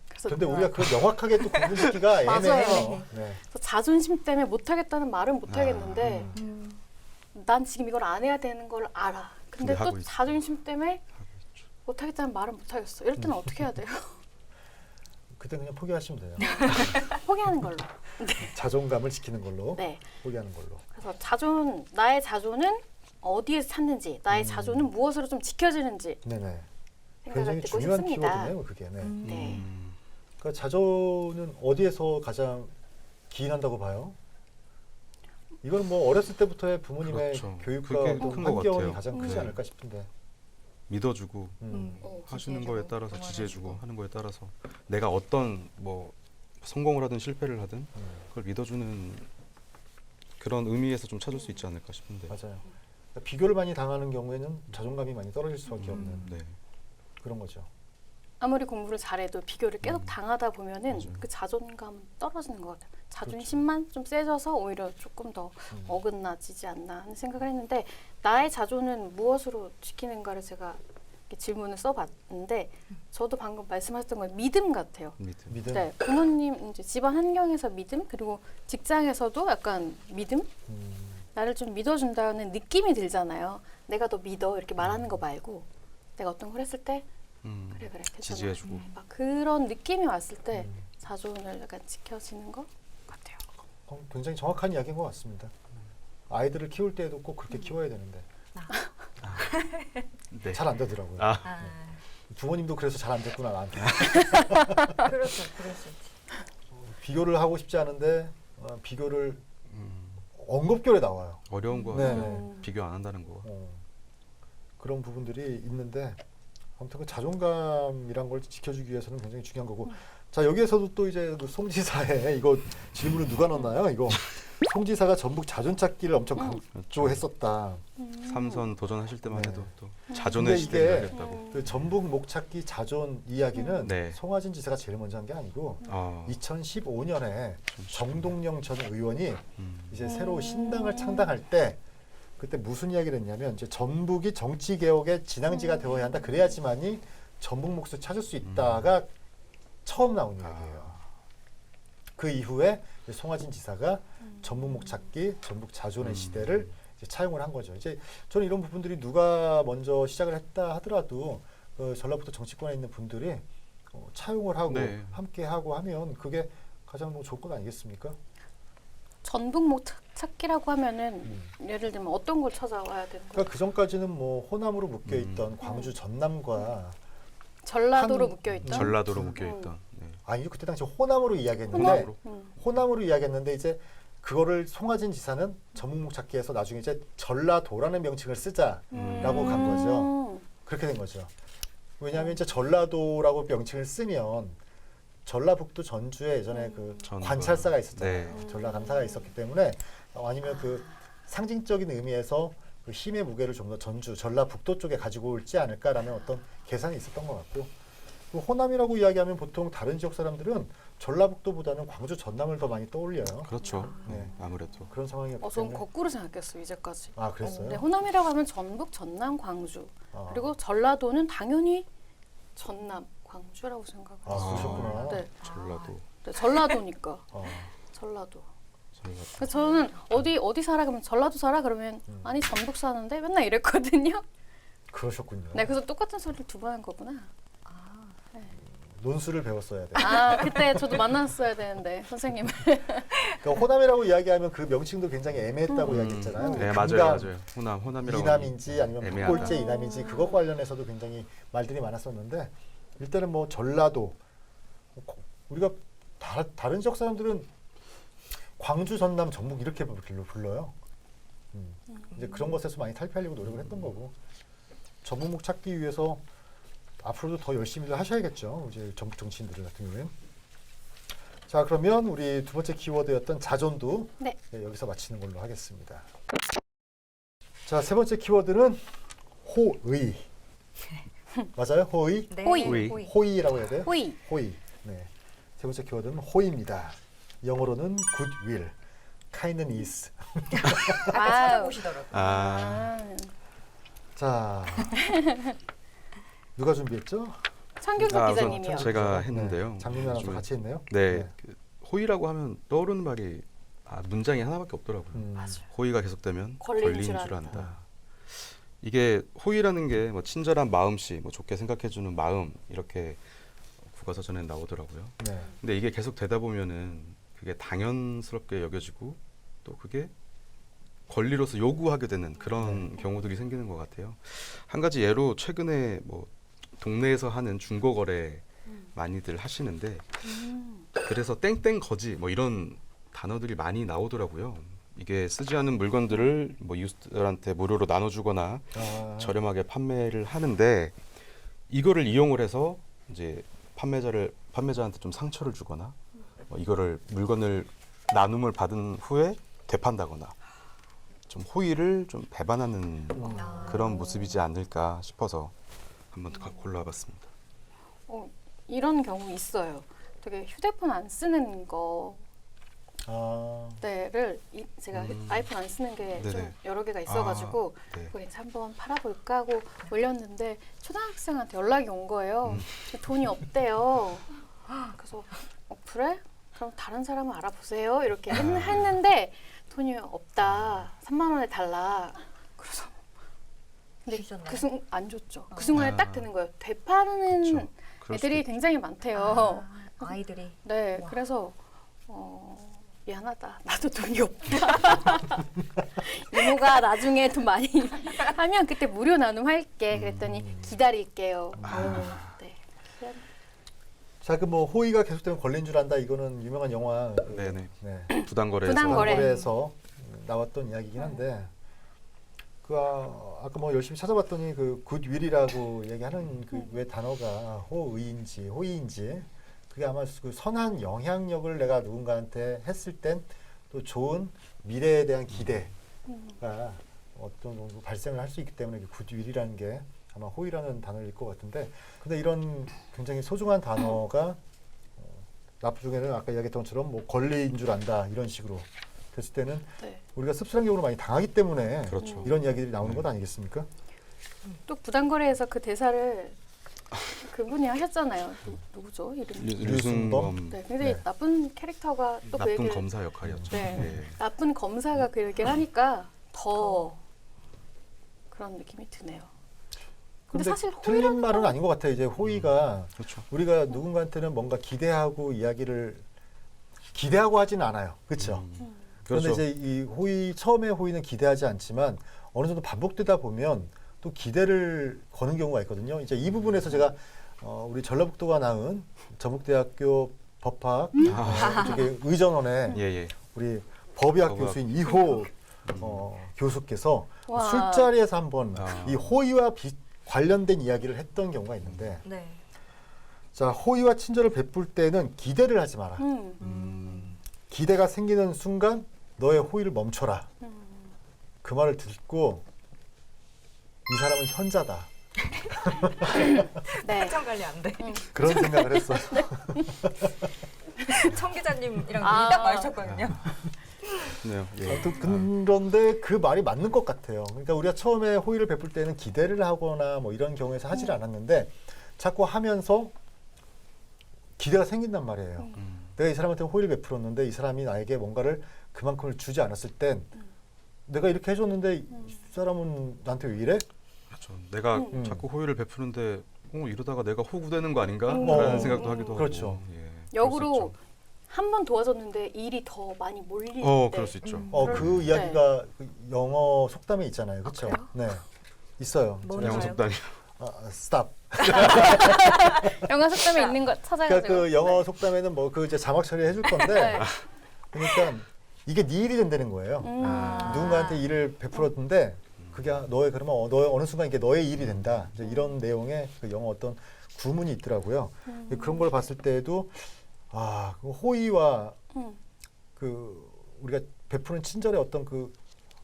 그래서 그런데 우리가 그걸 명확하게 또 구분짓기가 애매해요. 맞아요. 네. 자존심 때문에 못하겠다는 말은 못하겠는데 난 지금 이걸 안 해야 되는 걸 알아. 근데 근데 또 하고 있어. 자존심 때문에 못하겠다는 말은 못하겠어. 이럴 때는 어떻게 해야 돼요? 그때 그냥 포기하시면 돼요. 포기하는 걸로. 자존감을 지키는 걸로 네. 포기하는 걸로. 그래서 나의 자존은 어디에서 찾는지, 나의 자존은 무엇으로 좀 지켜지는지 네네. 생각을 굉장히 듣고 중요한 싶습니다. 키워드네요, 그게. 네. 네. 그러니까 자존은 어디에서 가장 기인한다고 봐요? 이건 뭐 어렸을 때부터의 부모님의 그렇죠. 교육과 그게 어떤 큰것 환경이 같아요. 가장 크지 네. 않을까 싶은데. 믿어주고 하시는 거에 따라서 지지해주고 하는 거에 따라서 내가 어떤 뭐 성공을 하든 실패를 하든 그걸 믿어주는 그런 의미에서 좀 찾을 수 있지 않을까 싶은데. 맞아요. 그러니까 비교를 많이 당하는 경우에는 자존감이 많이 떨어질 수밖에 없는 네. 그런 거죠. 아무리 공부를 잘해도 비교를 계속 당하다 보면은 맞아요. 그 자존감 떨어지는 것 같아요. 자존심만 좀 세져서 오히려 조금 더 어긋나지지 않나 하는 생각을 했는데 나의 자존은 무엇으로 지키는가를 제가 이렇게 질문을 써봤는데 저도 방금 말씀하셨던 건 믿음 같아요. 믿음. 믿음. 네, 부모님 이제 집안 환경에서 믿음 그리고 직장에서도 약간 믿음 나를 좀 믿어준다는 느낌이 들잖아요. 내가 너 믿어 이렇게 말하는 거 말고 내가 어떤 걸 했을 때 그래 괜찮아. 지지해주고. 막 그런 느낌이 왔을 때 자존을 약간 지켜지는 것 같아요. 굉장히 정확한 이야기인 것 같습니다. 아이들을 키울 때에도 꼭 그렇게 키워야 되는데 네. 잘 안 되더라고요. 아. 부모님도 그래서 잘 안 됐구나 나한테. 그렇죠. 그럴 수 있지. 비교를 하고 싶지 않은데 비교를 엉겁결에 나와요. 어려운 거 네. 같아요. 비교 안 한다는 거. 그런 부분들이 있는데 아무튼 그 자존감이란 걸 지켜주기 위해서는 굉장히 중요한 거고. 자 여기에서도 또 이제 그 송 지사의 이거 질문을 누가 넣었나요? 이거 송 지사가 전북 자존 찾기를 엄청 강조했었다. 삼선 도전하실 때만 네. 해도 또 근데 자존의 이게 시대를 하겠다고. 그 전북 목 찾기 자존 이야기는 네. 송하진 지사가 제일 먼저 한 게 아니고 2015년에 정동영 전 의원이 이제 새로 신당을 창당할 때 그때 무슨 이야기를 했냐면 이제 전북이 정치 개혁의 진앙지가 되어야 한다. 그래야지만이 전북 몫을 찾을 수 있다가 처음 나온 이야기예요. 그 이후에 이제 송하진 지사가 전북 목 찾기, 전북 자존의 시대를 이제 차용을 한 거죠. 이제 저는 이런 부분들이 누가 먼저 시작을 했다 하더라도 전라북도 정치권에 있는 분들이 차용을 하고 네. 함께 하고 하면 그게 가장 뭐 좋은 것 아니겠습니까? 전북목 찾기라고 하면은 예를 들면 어떤 걸 찾아와야 되는 거예요? 그러니까 그 전까지는 뭐 호남으로 묶여 있던 광주 전남과 전라도로 한- 묶여 있던 전라도로 묶여 있던. 네. 아니요 그때 당시 호남으로 이야기했는데 호남으로 이야기했는데 이제 그거를 송하진 지사는 전북목 찾기에서 나중에 이제 전라도라는 명칭을 쓰자라고 간 거죠. 그렇게 된 거죠. 왜냐하면 이제 전라도라고 명칭을 쓰면 전라북도 전주에 예전에 그 전가. 관찰사가 있었잖아요. 네. 전라감사가 있었기 때문에 아니면 그 상징적인 의미에서 그 힘의 무게를 좀 더 전주, 전라북도 쪽에 가지고 올지 않을까라는 어떤 계산이 있었던 것 같고 그 호남이라고 이야기하면 보통 다른 지역 사람들은 전라북도보다는 광주, 전남을 더 많이 떠올려요. 그렇죠. 네. 아무래도. 그런 상황이었기 저는 때문에 거꾸로 생각했어요 이제까지. 아 그랬어요? 네, 호남이라고 하면 전북, 전남, 광주 아. 그리고 전라도는 당연히 전남, 광주라고 생각을 아, 했어요. 그러셨구나. 네, 전라도. 네, 전라도니까 어. 전라도. 전라도. 그래서 저는 어디 살아 그러면 전라도 살아 그러면 아니 전북 사는데 맨날 이랬거든요. 그러셨군요. 네, 그래서 똑같은 소리를 두 번 한 거구나. 논술을 배웠어야 돼. 아, 그때 저도 만났어야 되는데 선생님을. 그러니까 호남이라고 이야기하면 그 명칭도 굉장히 애매했다고 이야기했잖아요. 네, 금강, 맞아요. 호남이라고. 이남인지 아니면 애매하다. 북골제 이남인지 그것 관련해서도 굉장히 말들이 많았었는데 일단은 뭐 전라도 우리가 다른 지역 사람들은 광주, 전남, 전북 이렇게 불러요. 이제 그런 것에서 많이 탈피하려고 노력을 했던 거고 전북목 찾기 위해서 앞으로도 더 열심히들 하셔야겠죠. 이제 전북 정치인들 같은 경우에는. 자 그러면 우리 두 번째 키워드였던 자존도 네. 여기서 마치는 걸로 하겠습니다. 자 세 번째 키워드는 호의. 맞아요? 호의? 네. 호의. 호의라고 해야 돼요? 호의. 호의. 네. 세 번째 키워드는 호의입니다. 영어로는 goodwill, kindness. 찾아보시더라고요. 아, 자 누가 준비했죠? 창규석 우선 기자님이요. 제가 했는데요. 네. 장민호 아나운서 요즘에- 같이 했네요. 네. 그 호의라고 하면 떠오르는 말이 문장이 하나밖에 없더라고요. 호의가 계속되면 걸리는 줄 안다. 이게 호의라는 게 뭐 친절한 마음씨, 뭐 좋게 생각해주는 마음 이렇게 국어사전에 나오더라고요. 네. 근데 이게 계속 되다 보면은 그게 당연스럽게 여겨지고 또 그게 권리로서 요구하게 되는 그런 경우들이 생기는 것 같아요. 한 가지 예로 최근에 뭐 동네에서 하는 중고 거래 많이들 하시는데 그래서 땡땡 거지 뭐 이런 단어들이 많이 나오더라고요. 이게 쓰지 않은 물건들을 뭐 이웃들한테 무료로 나눠주거나 저렴하게 판매를 하는데 이거를 이용을 해서 이제 판매자한테 좀 상처를 주거나 이거를 물건을 나눔을 받은 후에 되판다거나 좀 호의를 좀 배반하는 그런 모습이지 않을까 싶어서 한번 골라봤습니다. 이런 경우 있어요. 되게 휴대폰 안 쓰는 거를 제가 아이폰 안 쓰는 게 좀 네네. 여러 개가 있어가지고 네. 그거 이제 한번 팔아볼까 하고 올렸는데 초등학생한테 연락이 온 거예요. 돈이 없대요. 그래서 그래? 그럼 다른 사람을 알아보세요. 이렇게 했는데 돈이 없다. 3만 원에 달라. 그래서 근데 주셨나요? 안 줬죠. 그 순간에 딱 되는 거예요. 되파는 그렇죠. 그럴 수도 애들이 있죠. 굉장히 많대요. 아이들이. 네, 와. 그래서 미안하다. 나도 돈이 없다. 이모가 나중에 돈 많이 하면 그때 무료 나눔할게. 그랬더니 기다릴게요. 네. 자, 그 뭐 호의가 계속되면 권리인 줄 안다. 이거는 유명한 영화 네네. 네. 부당거래에서 부당거래. 거래에서 나왔던 이야기긴 한데 아까 뭐 열심히 찾아봤더니 그 굿윌이라고 얘기하는 그 왜 단어가 호의인지 호의인지 그게 아마 그 선한 영향력을 내가 누군가한테 했을 땐 또 좋은 미래에 대한 기대가 어떤 정도 발생을 할 수 있기 때문에 굿윌이라는 게 아마 호의라는 단어일 것 같은데 근데 이런 굉장히 소중한 단어가 나중에는 아까 이야기했던 것처럼 뭐 권리인 줄 안다 이런 식으로 됐을 때는 네. 우리가 씁쓸한경우로 많이 당하기 때문에 그렇죠. 이런 이야기들이 나오는 것 아니겠습니까? 또 부당거래에서 그 대사를 그분이 하셨잖아요. 누구죠? 이름이? 류승범. 네, 굉장히 네. 나쁜 캐릭터가 또 그 나쁜 얘기를 검사 역할이었죠. 네. 네. 나쁜 검사가 그 얘기를 하니까 더 그런 느낌이 드네요. 근데 근데 사실 틀린 호의라는 말은 건 아닌 것 같아요. 이제 호의가 그렇죠. 우리가 누군가한테는 뭔가 기대하고 이야기를 기대하고 하지는 않아요. 그렇죠? 그런데 그렇죠. 이제 이 호의 처음에 호의는 기대하지 않지만 어느 정도 반복되다 보면 또 기대를 거는 경우가 있거든요. 이제 이 부분에서 제가 우리 전라북도가 낳은 전북대학교 법학 쪽에 의전원에 예예. 우리 법의학 법의학. 교수인 이호 교수께서 와. 술자리에서 한번 아. 이 호의와 관련된 이야기를 했던 경우가 있는데 네. 자 호의와 친절을 베풀 때는 기대를 하지 마라. 기대가 생기는 순간 너의 호의를 멈춰라. 그 말을 듣고 이 사람은 현자다. 네. 사정 관리 안 돼. 그런 생각을 했어요. 청 기자님이랑 아. 딱 마주쳤거든요. 네요. 예. 그런데 그 말이 맞는 것 같아요. 그러니까 우리가 처음에 호의를 베풀 때는 기대를 하거나 뭐 이런 경우에서 하질 않았는데 자꾸 하면서 기대가 생긴단 말이에요. 내가 이 사람한테 호의를 베풀었는데 이 사람이 나에게 뭔가를 그만큼을 주지 않았을 땐 내가 이렇게 해줬는데 이 사람은 나한테 왜 이래? 그렇죠. 내가 자꾸 호의를 베푸는데 이러다가 내가 호구되는 거 아닌가? 라는 생각도 하기도 그렇죠. 하고. 예. 역으로 한 번 도와줬는데 일이 더 많이 몰릴 때. 그럴 수 있죠. 그 이야기가 그 영어 속담에 있잖아요. 그렇죠? 그래요? 네. 있어요. 뭐죠? 영어 속담이. stop. 영화 속담에 있는 거 찾아가지고. 그러니까 그 영어 속담에는 뭐 그 이제 자막 처리해 줄 건데 네. 그러니까 이게 네 일이 된다는 거예요. 누군가한테 일을 베풀었는데 그게 너의 그러면 너의 어느 순간 이게 너의 일이 된다. 이제 이런 내용의 그 영어 어떤 구문이 있더라고요. 그런 걸 봤을 때에도 그 호의와 그 우리가 베푸는 친절의 어떤 그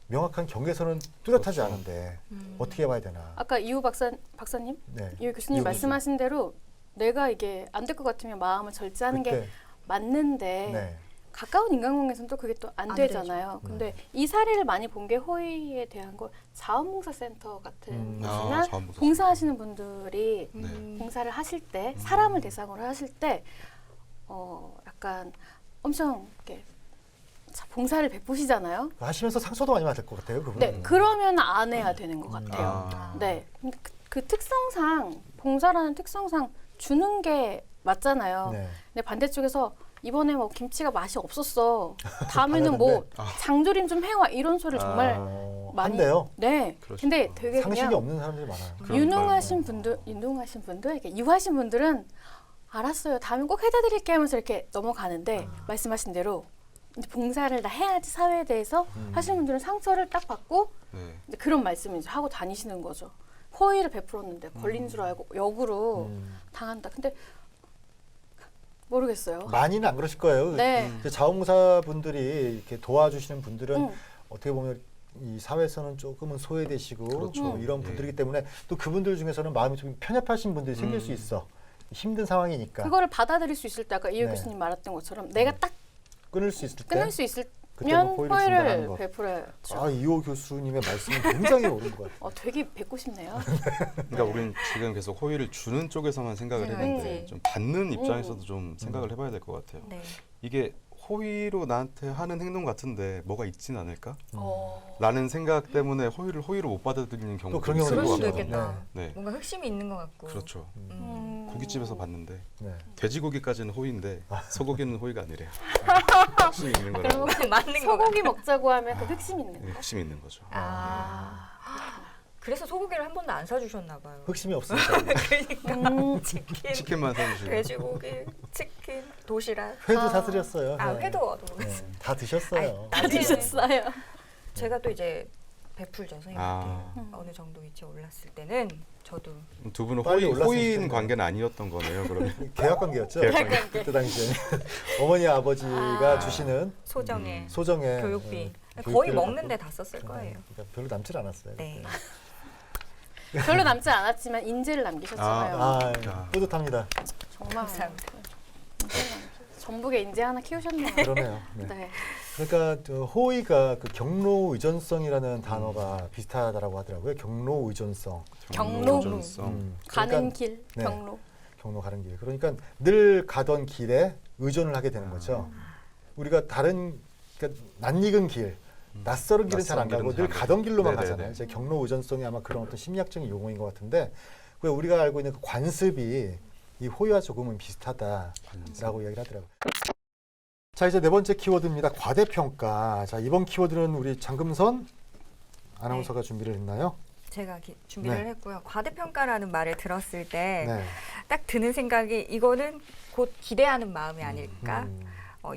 명확한 경계선은 뚜렷하지 그렇죠. 않은데 어떻게 해봐야 되나. 아까 이후 박사님, 네. 이후 교수님 이후 말씀하신 대로 내가 이게 안 될 것 같으면 마음을 절제하는 게 그때, 맞는데 네. 가까운 인간관계에서는 또 그게 또 안 안 되잖아요. 근데 이 사례를 많이 본 게 호의에 대한 거 자원봉사센터 같은 곳이나 자원봉사센터. 봉사하시는 분들이 네. 봉사를 하실 때 사람을 대상으로 하실 때 약간 엄청 이렇게 봉사를 베푸시잖아요. 하시면서 상처도 많이 받을 것 같아요. 그분. 네, 그러면 안 해야 되는 것 같아요. 네, 그 특성상 봉사라는 특성상 주는 게 맞잖아요. 네. 근데 반대쪽에서 이번에 뭐 김치가 맛이 없었어. 다음에는 뭐 장조림 좀 해와 이런 소리를 정말 많이 한대요. 네. 그러시구나. 근데 되게 상식이 그냥 없는 사람들이 많아요. 유능하신 분들, 이렇게 유하신 분들은 알았어요. 다음에 꼭 해다 드릴게요 하면서 이렇게 넘어가는데 말씀하신 대로 이제 봉사를 다 해야지 사회에 대해서 하시는 분들은 상처를 딱 받고 네. 이제 그런 말씀을 이제 하고 다니시는 거죠. 호의를 베풀었는데 걸린 줄 알고 역으로 당한다. 근데 모르겠어요. 많이는 안 그러실 거예요. 네. 이제 자원봉사분들이 이렇게 도와주시는 분들은 응. 어떻게 보면 이 사회에서는 조금은 소외되시고 그렇죠. 뭐 이런 예. 분들이기 때문에 또 그분들 중에서는 마음이 좀 편협하신 분들이 생길 수 있어. 힘든 상황이니까 그거를 받아들일 수 있을 때 아까 이효 네. 교수님 말했던 것처럼 내가 딱 끊을 수 있을 때 끊을 수 그때 있으면 뭐 호의를 준다는 호의를 거. 베풀어야죠. 아 이호 교수님의 말씀이 굉장히 옳은 것 같아요. 되게 뵙고 싶네요. 그러니까 우리는 지금 계속 호의를 주는 쪽에서만 생각을 했는데 좀 받는 입장에서도 좀 생각을 해봐야 될 것 같아요. 네. 이게 호의로 나한테 하는 행동 같은데 뭐가 있진 않을까? 어. 라는 생각 때문에 호의를 못 받아들이는 또 경우도 그런 있을 그럴 경우도 것 수도 있죠. 같거든요. 있겠다. 네, 뭔가 흑심이 있는 것 같고. 그렇죠. 음. 고깃집에서 봤는데 네. 돼지고기까지는 호의인데 소고기는 호의가 아니래요. 흑심이 있는 그럼 거라고. 혹시 맞는 거 소고기 먹자고 하면 그 흑심 있는 네, 거. 흑심이 있는 거죠. 그래서 소고기를 한 번도 안 사주셨나 봐요. 흑심이 없으니까 그러니까 치킨, 치킨만 사주시고. 돼지고기, 치킨, 도시락. 회도 사드렸어요. 아 네. 회도 네. 다 드셨어요. 다 드셨어요? 제가 또 이제 베풀죠 선생님한테 아. 어느 정도 위치에 올랐을 때는 저도 두 분은 빨리 올랐으면 호의인 좋겠네요. 관계는 아니었던 거네요. 그러면 계약 관계였죠. 계약 관계. 그때 당시에 어머니 아버지가 주시는 소정의 소정의 교육비 교육비를 거의 먹는데 받고. 다 썼을 거예요. 그러니까 별로 남질 않았어요. 네. 별로 남지 않았지만 인재를 남기셨잖아요. 아, 뿌듯합니다. 정말 감사합니다. 전북에 인재 하나 키우셨네요. 그러네요. 네. 네. 그러니까 저 호의가 그 경로 의존성이라는 단어가 비슷하다라고 하더라고요. 경로 의존성. 경로. 의존성. 가는 그러니까 길 네. 경로. 경로 가는 길. 그러니까 늘 가던 길에 의존을 하게 되는 거죠. 우리가 다른 그러니까 낯익은 길, 낯설은 길은 잘 안 낯선 가고 길은 늘 잘 가던 길로만 네네네. 가잖아요. 이제 경로 의존성이 아마 그런 어떤 심리학적인 용어인 것 같은데 그 우리가 알고 있는 그 관습이 이 호의와 조금은 비슷하다라고 이야기를 하더라고요. 자 이제 네 번째 키워드입니다. 과대평가. 자 이번 키워드는 우리 장금선 아나운서가 준비를 했나요? 제가 준비를 네. 했고요. 과대평가라는 말을 들었을 때 딱 네. 드는 생각이 이거는 곧 기대하는 마음이 아닐까? 음.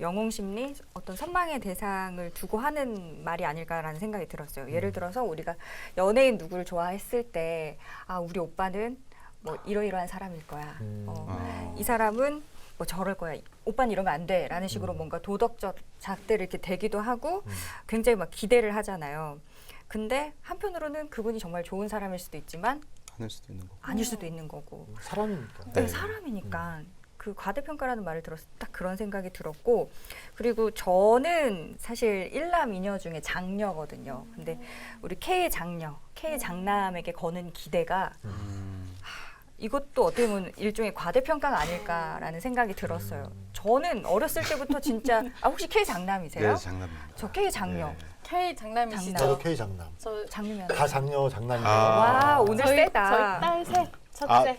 영웅심리, 어떤 선망의 대상을 두고 하는 말이 아닐까라는 생각이 들었어요. 예를 들어서 우리가 연예인 누구를 좋아했을 때, 아 우리 오빠는 뭐 이러이러한 사람일 거야. 이 사람은 뭐 저럴 거야. 오빠는 이러면 안 돼. 라는 식으로 뭔가 도덕적 잣대를 이렇게 대기도 하고 굉장히 막 기대를 하잖아요. 근데 한편으로는 그분이 정말 좋은 사람일 수도 있지만 아닐 수도 있는 거고. 아닐 수도 있는 거고. 사람이니까. 네, 사람이니까. 그 과대평가라는 말을 들었을 때 딱 그런 생각이 들었고, 그리고 저는 사실 일남 이녀 중에 장녀거든요. 근데 우리 K 장남에게 거는 기대가 이것도 어떻게 보면 일종의 과대평가가 아닐까라는 생각이 들었어요. 저는 어렸을 때부터 진짜 혹시 K 장남이세요? 네, 장남입니다. 저 K 장녀. 네. K 장남이시죠? 저도 K 장남. 저 장녀면 다 장녀 장남이에요. 와 오늘 저희 세다. 딸 셋, 첫째.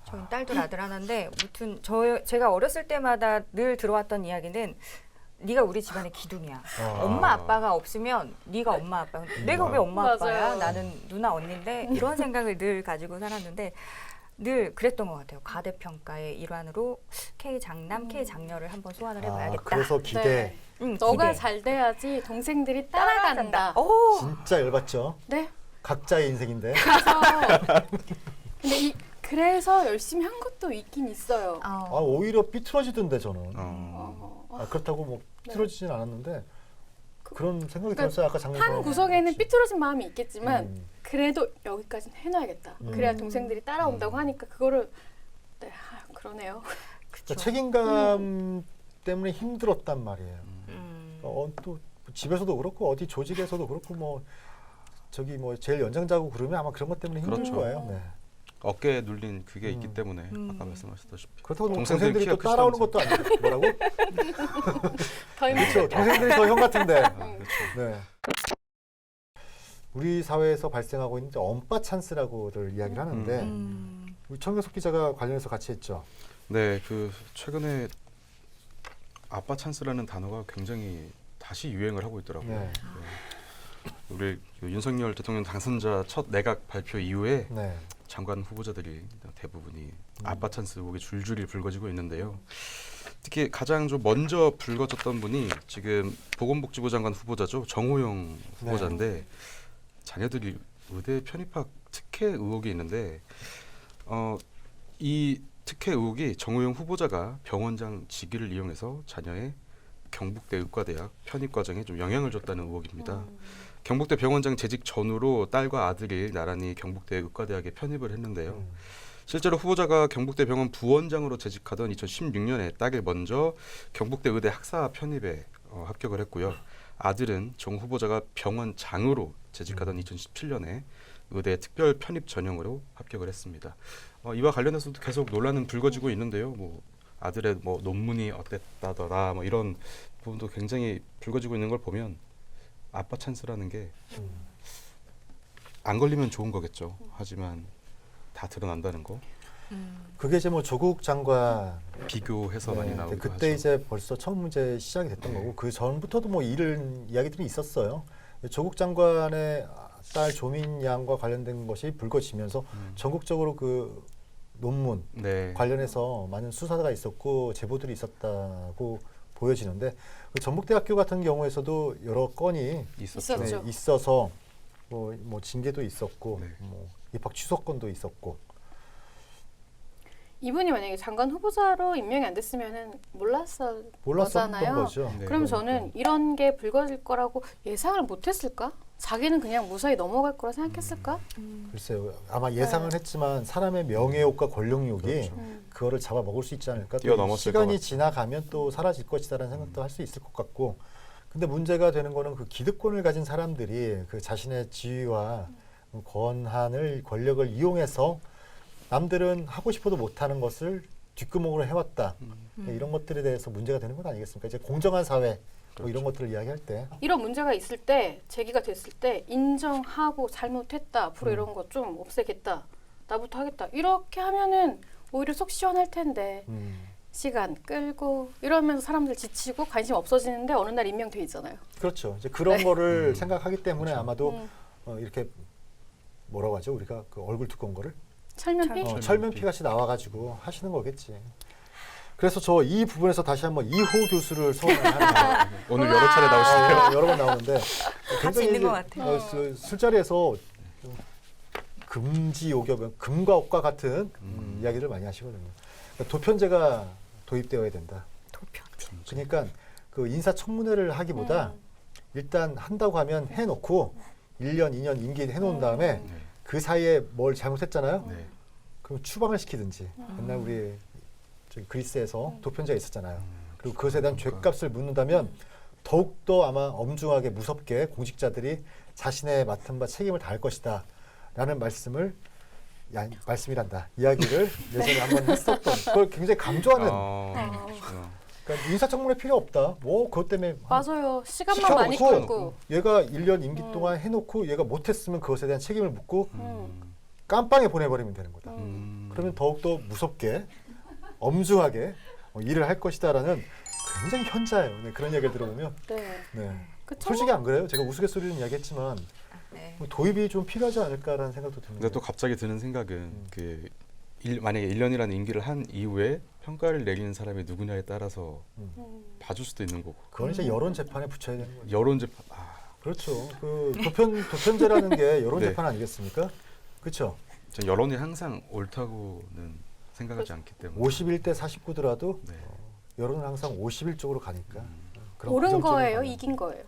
저희 딸도 아들 하나인데 무튼 제가 어렸을 때마다 늘 들어왔던 이야기는 네가 우리 집안의 기둥이야. 엄마 아빠가 없으면 네가 엄마 아빠. 내가 왜 엄마 아빠야? 맞아요. 나는 누나 언니인데 이런 생각을 늘 가지고 살았는데 늘 그랬던 것 같아요. 과대평가의 일환으로 K 장남, K 장녀를 한번 소환을 해봐야겠다. 그래서 기대. 응, 너가 기대. 잘 돼야지 동생들이 따라간다. 오, 진짜 열받죠. 네. 각자의 인생인데. 근데 그래서 열심히 한 것도 있긴 있어요. 아 오히려 삐뚤어지던데 저는. 어. 그렇다고 뭐 삐뚤어지진 않았는데 그런 생각이 그러니까 들었어요. 아까 장면 한 구석에는 삐뚤어진 마음이 있겠지만 음. 그래도 여기까지는 해놔야겠다. 그래야 동생들이 따라온다고 하니까 그거를 네, 그러네요. 그러니까 책임감 때문에 힘들었단 말이에요. 또 집에서도 그렇고 어디 조직에서도 그렇고 뭐 저기 뭐 제일 연장자고 그러면 아마 그런 것 때문에 힘든 그렇죠. 거예요. 네. 어깨에 눌린 그게 있기 때문에 아까 말씀하셨다시피 그렇다고 뭐 동생들이 동생들이 또 키가 따라오는 크시다면서. 것도 아니고 뭐라고? 더 그렇죠. 힘들겠다. 동생들이 더 형 같은데. 그렇죠. 네. 우리 사회에서 발생하고 있는 언빠 찬스라고들 이야기를 하는데 우리 청경석 기자가 관련해서 같이 했죠. 네, 그 최근에 아빠 찬스라는 단어가 굉장히 다시 유행을 하고 있더라고요. 네. 우리 그 윤석열 대통령 당선자 첫 내각 발표 이후에 네. 장관 후보자들이 대부분이 아빠 찬스 의혹이 줄줄이 불거지고 있는데요. 특히 가장 좀 먼저 불거졌던 분이 지금 보건복지부 장관 후보자죠. 정호영 후보자인데 자녀들이 의대 편입학 특혜 의혹이 있는데 이 특혜 의혹이 정호영 후보자가 병원장 직위를 이용해서 자녀의 경북대 의과대학 편입 과정에 좀 영향을 줬다는 의혹입니다. 경북대 병원장 재직 전후로 딸과 아들이 나란히 경북대 의과대학에 편입을 했는데요. 실제로 후보자가 경북대 병원 부원장으로 재직하던 2016년에 딸이 먼저 경북대 의대 학사 편입에 합격을 했고요. 아들은 정 후보자가 병원장으로 재직하던 2017년에 의대 특별 편입 전형으로 합격을 했습니다. 이와 관련해서도 계속 논란은 불거지고 있는데요. 뭐 아들의 뭐 논문이 어땠다더라 뭐 이런 부분도 굉장히 불거지고 있는 걸 보면 아빠 찬스라는 게 안 걸리면 좋은 거겠죠. 하지만 다 드러난다는 거 그게 이제 뭐 조국 장관 비교해서 많이 나오고 그때 하죠. 이제 벌써 처음 문제 시작이 됐던 거고 그 전부터도 뭐 이런 이야기들이 있었어요. 조국 장관의 딸 조민 양과 관련된 것이 불거지면서 전국적으로 그 논문 네. 관련해서 많은 수사가 있었고 제보들이 있었다고 보여지는데 그 전북대학교 같은 경우에서도 여러 건이 있었죠. 있었죠. 있어서 뭐 징계도 있었고 네. 뭐 입학 취소건도 있었고 이분이 만약에 장관 후보자로 임명이 안 됐으면은 몰랐었던 몰랐었던 거잖아요. 거죠. 네. 그럼 그러니까. 저는 이런 게 불거질 거라고 예상을 못했을까? 자기는 그냥 무사히 넘어갈 거라 생각했을까? 글쎄요. 아마 예상은 했지만 사람의 명예욕과 권력욕이 그렇죠. 그거를 잡아먹을 수 있지 않을까. 또 뛰어넘었을 것 시간이 같아요. 지나가면 또 사라질 것이다라는 생각도 할 수 있을 것 같고. 근데 문제가 되는 거는 그 기득권을 가진 사람들이 그 자신의 지위와 권력을 이용해서 남들은 하고 싶어도 못하는 것을 뒷구멍으로 해왔다. 이런 것들에 대해서 문제가 되는 건 아니겠습니까? 이제 공정한 사회 뭐 이런 것들을 이야기할 때 이런 문제가 있을 때 제기가 됐을 때 인정하고 잘못했다 앞으로 이런 거 좀 없애겠다 나부터 하겠다 이렇게 하면은 오히려 속 시원할 텐데 시간 끌고 이러면서 사람들 지치고 관심 없어지는데 어느 날 임명돼 있잖아요. 그렇죠. 이제 그런 거를 생각하기 때문에 그렇죠. 아마도 이렇게 뭐라고 하죠? 우리가 그 얼굴 두꺼운 거를 철면피? 철면피 같이 나와가지고 하시는 거겠지. 그래서 저 이 부분에서 다시 한번 이호 교수를 소환하는 오늘 여러 차례 나오시네요. 여러 번 나오는데 굉장히 있는 이제 것 같아요. 술자리에서 금지 요격, 금과 옥과 같은 이야기를 많이 하시거든요. 그러니까 도편제가 도입되어야 된다. 도편. 그러니까 그 인사청문회를 하기보다 일단 한다고 하면 해놓고 1년, 2년 임기 해놓은 다음에 네. 그 사이에 뭘 잘못했잖아요. 네. 그럼 추방을 시키든지. 옛날 우리 저기 그리스에서 도편제가 있었잖아요. 그리고 그것에 대한 죄값을 묻는다면 더욱더 아마 엄중하게 무섭게 공직자들이 자신의 맡은 바 책임을 다할 것이다. 라는 말씀이란다. 이야기를 예전에 한번 했었던 그걸 굉장히 강조하는 그러니까 인사청문회 필요 없다. 뭐 그것 때문에 맞아요. 시간만 많이 끌고. 얘가 1년 임기 동안 해놓고 얘가 못했으면 그것에 대한 책임을 묻고 깜빵에 보내버리면 되는 거다. 그러면 더욱더 무섭게 엄중하게 일을 할 것이다라는 굉장히 현자예요. 네, 그런 이야기를 들어보면 네. 그쵸? 솔직히 안 그래요? 제가 우스갯소리는 이야기했지만 네. 뭐 도입이 좀 필요하지 않을까라는 생각도 듭니다. 근데 또 갑자기 드는 생각은 만약에 1년이라는 임기를 한 이후에 평가를 내리는 사람이 누구냐에 따라서 봐줄 수도 있는 거고. 그건 이제 여론 재판에 붙여야 되는 거죠. 여론 재판. 그렇죠. 그 도편제라는 게 여론 네. 재판 아니겠습니까? 그렇죠. 전 여론이 항상 옳다고는 생각하지 않기 때문에. 51대 49더라도 네. 여론은 항상 51 쪽으로 가니까. 그런 옳은 부정적인 거예요? 방향. 이긴 거예요?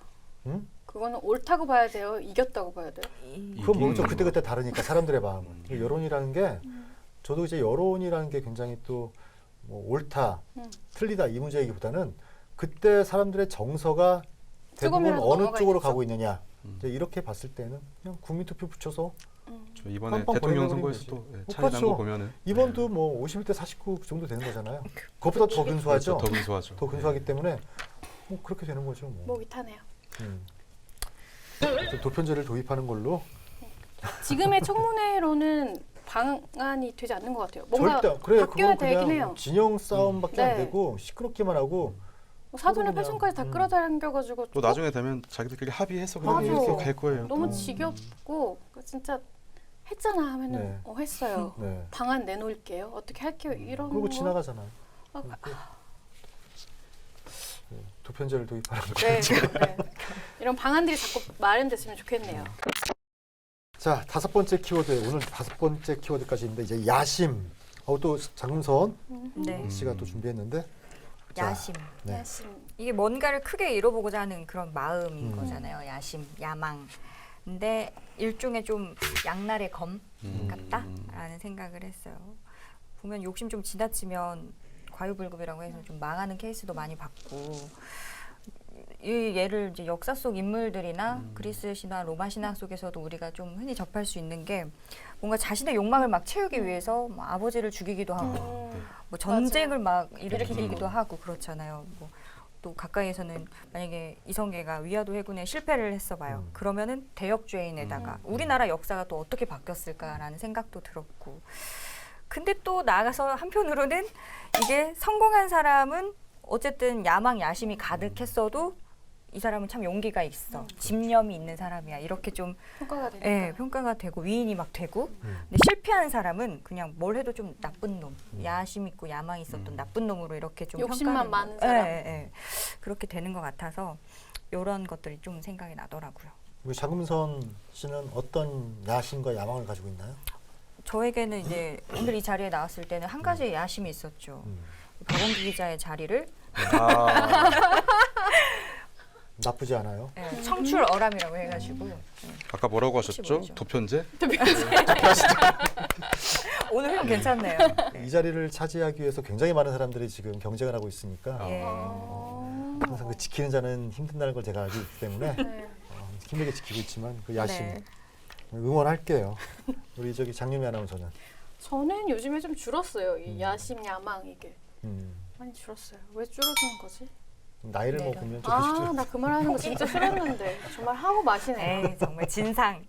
응? 그거는 옳다고 봐야 돼요? 이겼다고 봐야 돼요? 그건 뭐죠? 이긴 그때그때 다르니까 사람들의 마음은. 여론이라는 게 저도 이제 여론이라는 게 굉장히 또 뭐 옳다, 틀리다 이 문제이기보다는 그때 사람들의 정서가 대부분 조금이라도 어느 넘어가 쪽으로 있겠죠? 가고 있느냐. 이제 이렇게 봤을 때는 그냥 국민투표 붙여서 저 이번에 깜빡 대통령 보내버리면 선거에서도 되지. 차이 난 그렇죠. 거 보면은 이번도 뭐 51대 49 정도 되는 거잖아요. 그것보다 더 근소하죠. 그렇죠. 더 근소하죠. 더 근소하기 때문에 뭐 그렇게 되는 거죠. 뭐. 목이 타네요. 도편제를 도입하는 걸로 지금의 청문회로는 방안이 되지 않는 것 같아요. 뭔가 절대 그래 바뀌어야 그건 되긴 그냥 해요. 진영 싸움밖에 안 네. 되고 시끄럽기만 하고 뭐 사돈의 그냥, 팔촌까지 다 끌어당겨가지고 또 나중에 되면 자기들끼리 합의해서 그냥 맞아. 이렇게 갈 거예요. 너무 지겹고 진짜 했잖아 하면은 네. 했어요. 네. 방안 내놓을게요. 어떻게 할게요. 이런 그리고 거. 지나가잖아. 아, 도편제를 도입하는 거. 네, 네. 이런 방안들이 자꾸 마련됐으면 좋겠네요. 자, 5번째 키워드 오늘 5번째 키워드까지인데 이제 야심. 또 장금선 네. 씨가 또 준비했는데 자, 야심. 네. 야심. 이게 뭔가를 크게 이뤄보고자 하는 그런 마음인 음. 거잖아요. 야심, 야망. 근데 일종의 좀 양날의 검 같다라는 생각을 했어요. 보면 욕심 좀 지나치면 과유불급이라고 해서 좀 망하는 케이스도 많이 봤고, 이 예를 이제 역사 속 인물들이나 그리스 신화, 로마 신화 속에서도 우리가 좀 흔히 접할 수 있는 게 뭔가 자신의 욕망을 막 채우기 위해서 뭐 아버지를 죽이기도 하고 뭐 전쟁을 막 일으키기도 하고 그렇잖아요. 뭐 또 가까이에서는 만약에 이성계가 위화도 해군에 실패를 했어 봐요. 그러면은 대역죄인에다가 우리나라 역사가 또 어떻게 바뀌었을까라는 생각도 들었고. 근데 또 나아가서 한편으로는 이게 성공한 사람은 어쨌든 야망, 야심이 가득했어도 이 사람은 참 용기가 있어. 집념이 있는 사람이야. 이렇게 좀 평가가 되니까. 예, 평가가 되고 위인이 막 되고. 근데 실패한 사람은 그냥 뭘 해도 좀 나쁜 놈, 야심 있고 야망 있었던 나쁜 놈으로 이렇게 좀 욕심만 평가를- 많은 사람. 예, 예. 그렇게 되는 것 같아서 이런 것들이 좀 생각이 나더라고요. 우리 장금선 씨는 어떤 야심과 야망을 가지고 있나요? 저에게는 이제 오늘 이 자리에 나왔을 때는 한 가지 야심이 있었죠. 박원기 기자의 자리를 아, 나쁘지 않아요. 예, 청출어람이라고 해가지고 아까 뭐라고 혹시 하셨죠? 모르죠. 도편제? 오늘 은 괜찮네요. 이 자리를 차지하기 위해서 굉장히 많은 사람들이 지금 경쟁을 하고 있으니까 예. 항상 그 지키는 자는 힘든다는 걸 제가 알고 있기 때문에 네. 힘들게 지키고 있지만 그 야심 네. 응원할게요. 우리 저기 장유미 아나운서는 저는 요즘에 좀 줄었어요. 이 야심, 야망 이게 음, 많이 줄었어요. 왜 줄어드는 거지? 나이를 내려. 먹으면 조금씩 아, 줄어. 나 그 말 하는 거 진짜 싫었는데 정말 하고 마시네. 에이, 정말 진상.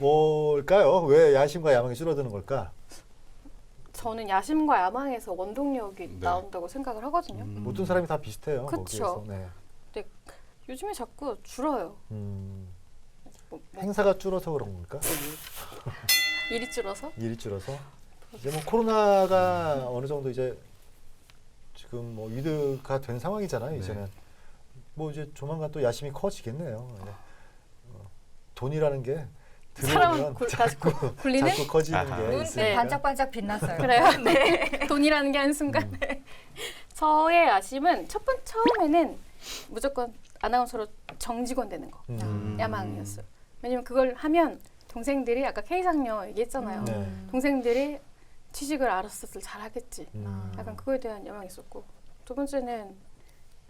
뭘까요? 왜 야심과 야망이 줄어드는 걸까? 저는 야심과 야망에서 원동력이 네. 나온다고 생각을 하거든요. 모든 사람이 다 비슷해요. 그쵸. 거기에서. 네. 요즘에 자꾸 줄어요. 뭐 행사가 줄어서 그런 걸까? 일이 줄어서? 일이 줄어서? 이제 뭐 코로나가 어느 정도 이제 지금 뭐 위드가 된 상황이잖아요. 네. 이제는 뭐 이제 조만간 또 야심이 커지겠네요. 네. 돈이라는 게 사람은 들어오면 다시 굴리는? 자꾸 커지는 아하. 게 눈빛 있으니까. 반짝반짝 빛났어요. 그래요? 네. 돈이라는 게 한순간에. 저의 야심은 처음에는 무조건 아나운서로 정직원 되는 거. 야망이었어요. 왜냐면 그걸 하면 동생들이 아까 K상녀 얘기했잖아요. 네. 동생들이 취직을 알았었을 잘하겠지. 음. 약간 그거에 대한 야망이 있었고, 두 번째는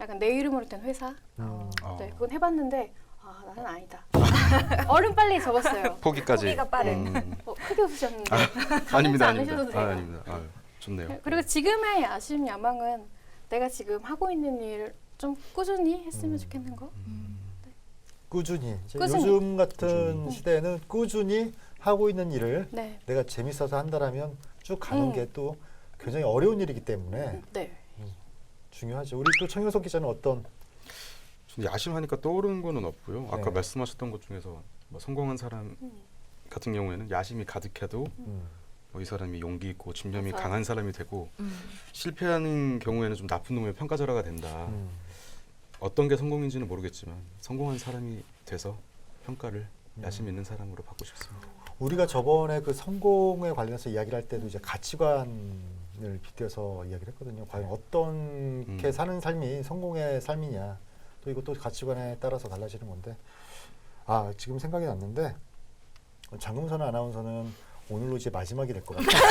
약간 내 이름으로 된 회사. 음. 네, 그건 해봤는데 나는 아니다. 얼른 빨리 접었어요. 포기까지. 포기가 빠른. 크게 웃으셨는데 아닙니다, 않으셔도 아닙니다. 돼요. 아닙니다. 아유, 좋네요. 그리고 지금의 야심 야망은 내가 지금 하고 있는 일을 좀 꾸준히 했으면 좋겠는 거. 꾸준히. 이제 꾸준히. 요즘 같은 시대에는 꾸준히 하고 있는 일을 네. 내가 재밌어서 한다라면 쭉 가는 게 또 굉장히 어려운 일이기 때문에 네. 중요하죠. 우리 또 청효석 기자는 어떤 저는 야심하니까 떠오르는 거는 없고요. 아까 네. 말씀하셨던 것 중에서 뭐 성공한 사람 같은 경우에는 야심이 가득해도 뭐 이 사람이 용기 있고 집념이 맞아요. 강한 사람이 되고 실패하는 경우에는 좀 나쁜 놈의 평가절하가 된다. 어떤 게 성공인지는 모르겠지만 성공한 사람이 돼서 평가를 야심 있는 사람으로 받고 싶습니다. 우리가 저번에 그 성공에 관련해서 이야기를 할 때도 이제 가치관을 빗대서 이야기를 했거든요. 과연 어떻게 사는 삶이 성공의 삶이냐. 또 이것도 가치관에 따라서 달라지는 건데. 지금 생각이 났는데 장금선 아나운서는 오늘로 이제 마지막이 될 것 같아요.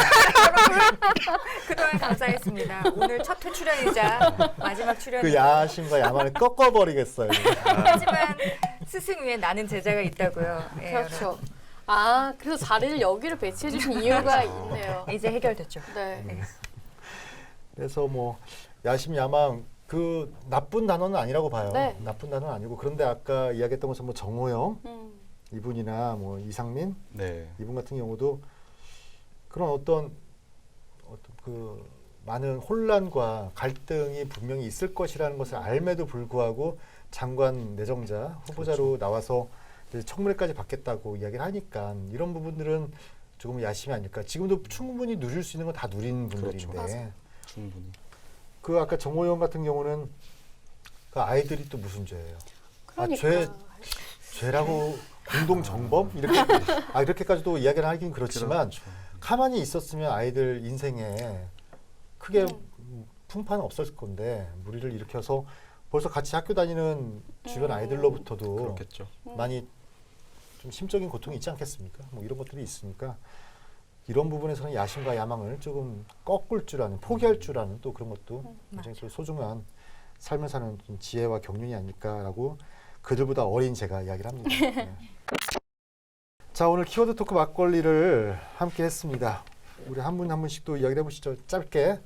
그동안 감사했습니다. 오늘 첫 출연이자 마지막 출연. 그 야심과 야망을 꺾어버리겠어요. 하지만 스승 위에 나는 제자가 있다고요. 예, 그렇죠. 그래서 자리를 여기로 배치해 주신 이유가 있네요. 여러분. 이제 해결됐죠. 네. 그래서 뭐 야심 야망 그 나쁜 단어는 아니라고 봐요. 네. 나쁜 단어는 아니고 그런데 아까 이야기했던 것처럼 뭐 정호영 이분이나 뭐 이상민 네. 이분 같은 경우도 그런 어떤 그 많은 혼란과 갈등이 분명히 있을 것이라는 것을 알매도 불구하고 장관 내정자 후보자로 나와서 이제 청문회까지 받겠다고 이야기를 하니까 이런 부분들은 조금 야심이 아닐까. 지금도 충분히 누릴 수 있는 건 다 누린 분들인데 그렇죠. 충분히. 그 아까 정호 의원 같은 경우는 그 아이들이 또 무슨 죄예요? 그러니까. 죄라고 공동 정범 이렇게까지도 이야기를 하긴 그렇지만 그렇죠. 가만히 있었으면 아이들 인생에 크게 풍파는 없었을 건데 무리를 일으켜서 벌써 같이 학교 다니는 주변 아이들로부터도 그렇겠죠. 많이 좀 심적인 고통이 있지 않겠습니까? 뭐 이런 것들이 있으니까 이런 부분에서는 야심과 야망을 조금 꺾을 줄 아는, 포기할 줄 아는 또 그런 것도 굉장히 또 소중한 삶을 사는 좀 지혜와 경륜이 아닐까라고 그들보다 어린 제가 이야기를 합니다. 네. 자, 오늘 키워드 토크 막걸리를 함께 했습니다. 우리 한 분 한 분씩 또 이야기를 해보시죠. 짧게.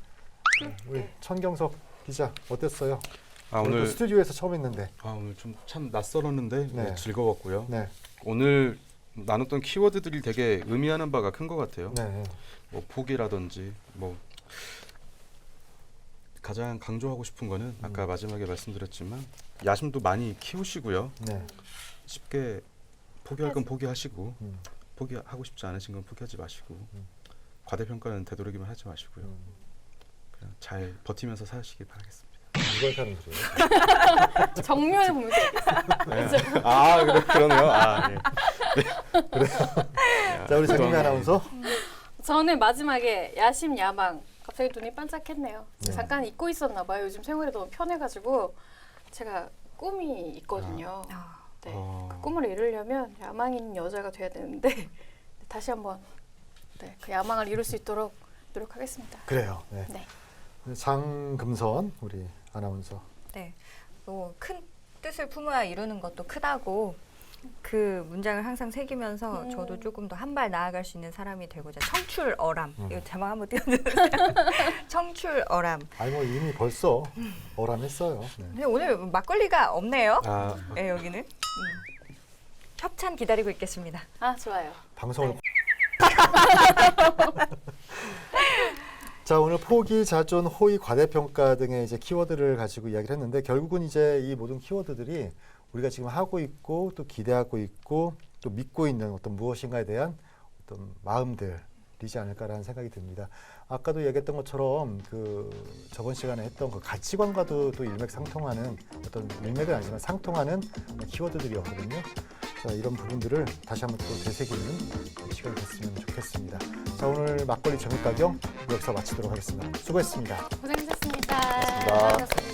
우리 천경석 기자 어땠어요? 오늘 또 스튜디오에서 처음 했는데. 오늘 좀 참 낯설었는데 네. 즐거웠고요. 네. 오늘 나눴던 키워드들이 되게 의미하는 바가 큰 것 같아요. 네. 뭐 포기라든지 뭐 가장 강조하고 싶은 거는 아까 마지막에 말씀드렸지만 야심도 많이 키우시고요. 네. 쉽게 포기할 건 포기하시고 음. 포기하고 싶지 않으신 건 포기하지 마시고 과대평가는 되도록이면 하지 마시고요. 그냥 잘 버티면서 사시길 바라겠습니다. 누가 사는 소리예요? 정면에 보면서 네. 아 그러네요. 아, 예. 자, 우리 정미 아나운서. 저는 마지막에 야심 야망 갑자기 눈이 반짝했네요. 네. 잠깐 잊고 있었나 봐요. 요즘 생활이 너무 편해가지고 제가 꿈이 있거든요. 네. 그 꿈을 이루려면 야망 있는 여자가 돼야 되는데 다시 한번 그 야망을 이룰 수 있도록 노력하겠습니다. 그래요. 네. 네. 장금선 우리 아나운서. 네. 큰 뜻을 품어야 이루는 것도 크다고 그 문장을 항상 새기면서 저도 조금 더 한 발 나아갈 수 있는 사람이 되고자 청출어람 이거 제목 한번 띄워주세요. 청출어람. 아니 뭐 이미 벌써 어람했어요. 네. 근데 오늘 막걸리가 없네요. 아, 네, 여기는 협찬 기다리고 있겠습니다. 아 좋아요. 방송을. 자, 오늘 포기, 자존, 호의, 과대평가 등의 이제 키워드를 가지고 이야기를 했는데 결국은 이제 이 모든 키워드들이 우리가 지금 하고 있고 또 기대하고 있고 또 믿고 있는 어떤 무엇인가에 대한 어떤 마음들이지 않을까라는 생각이 듭니다. 아까도 얘기했던 것처럼 그 저번 시간에 했던 그 가치관과도 또 일맥상통하는 어떤 일맥은 아니지만 상통하는 키워드들이었거든요. 자, 이런 부분들을 다시 한번 또 되새기는 시간이 됐으면 좋겠습니다. 자, 오늘 막걸리 정육가경 여기서 마치도록 하겠습니다. 수고했습니다. 고생하셨습니다. 고맙습니다.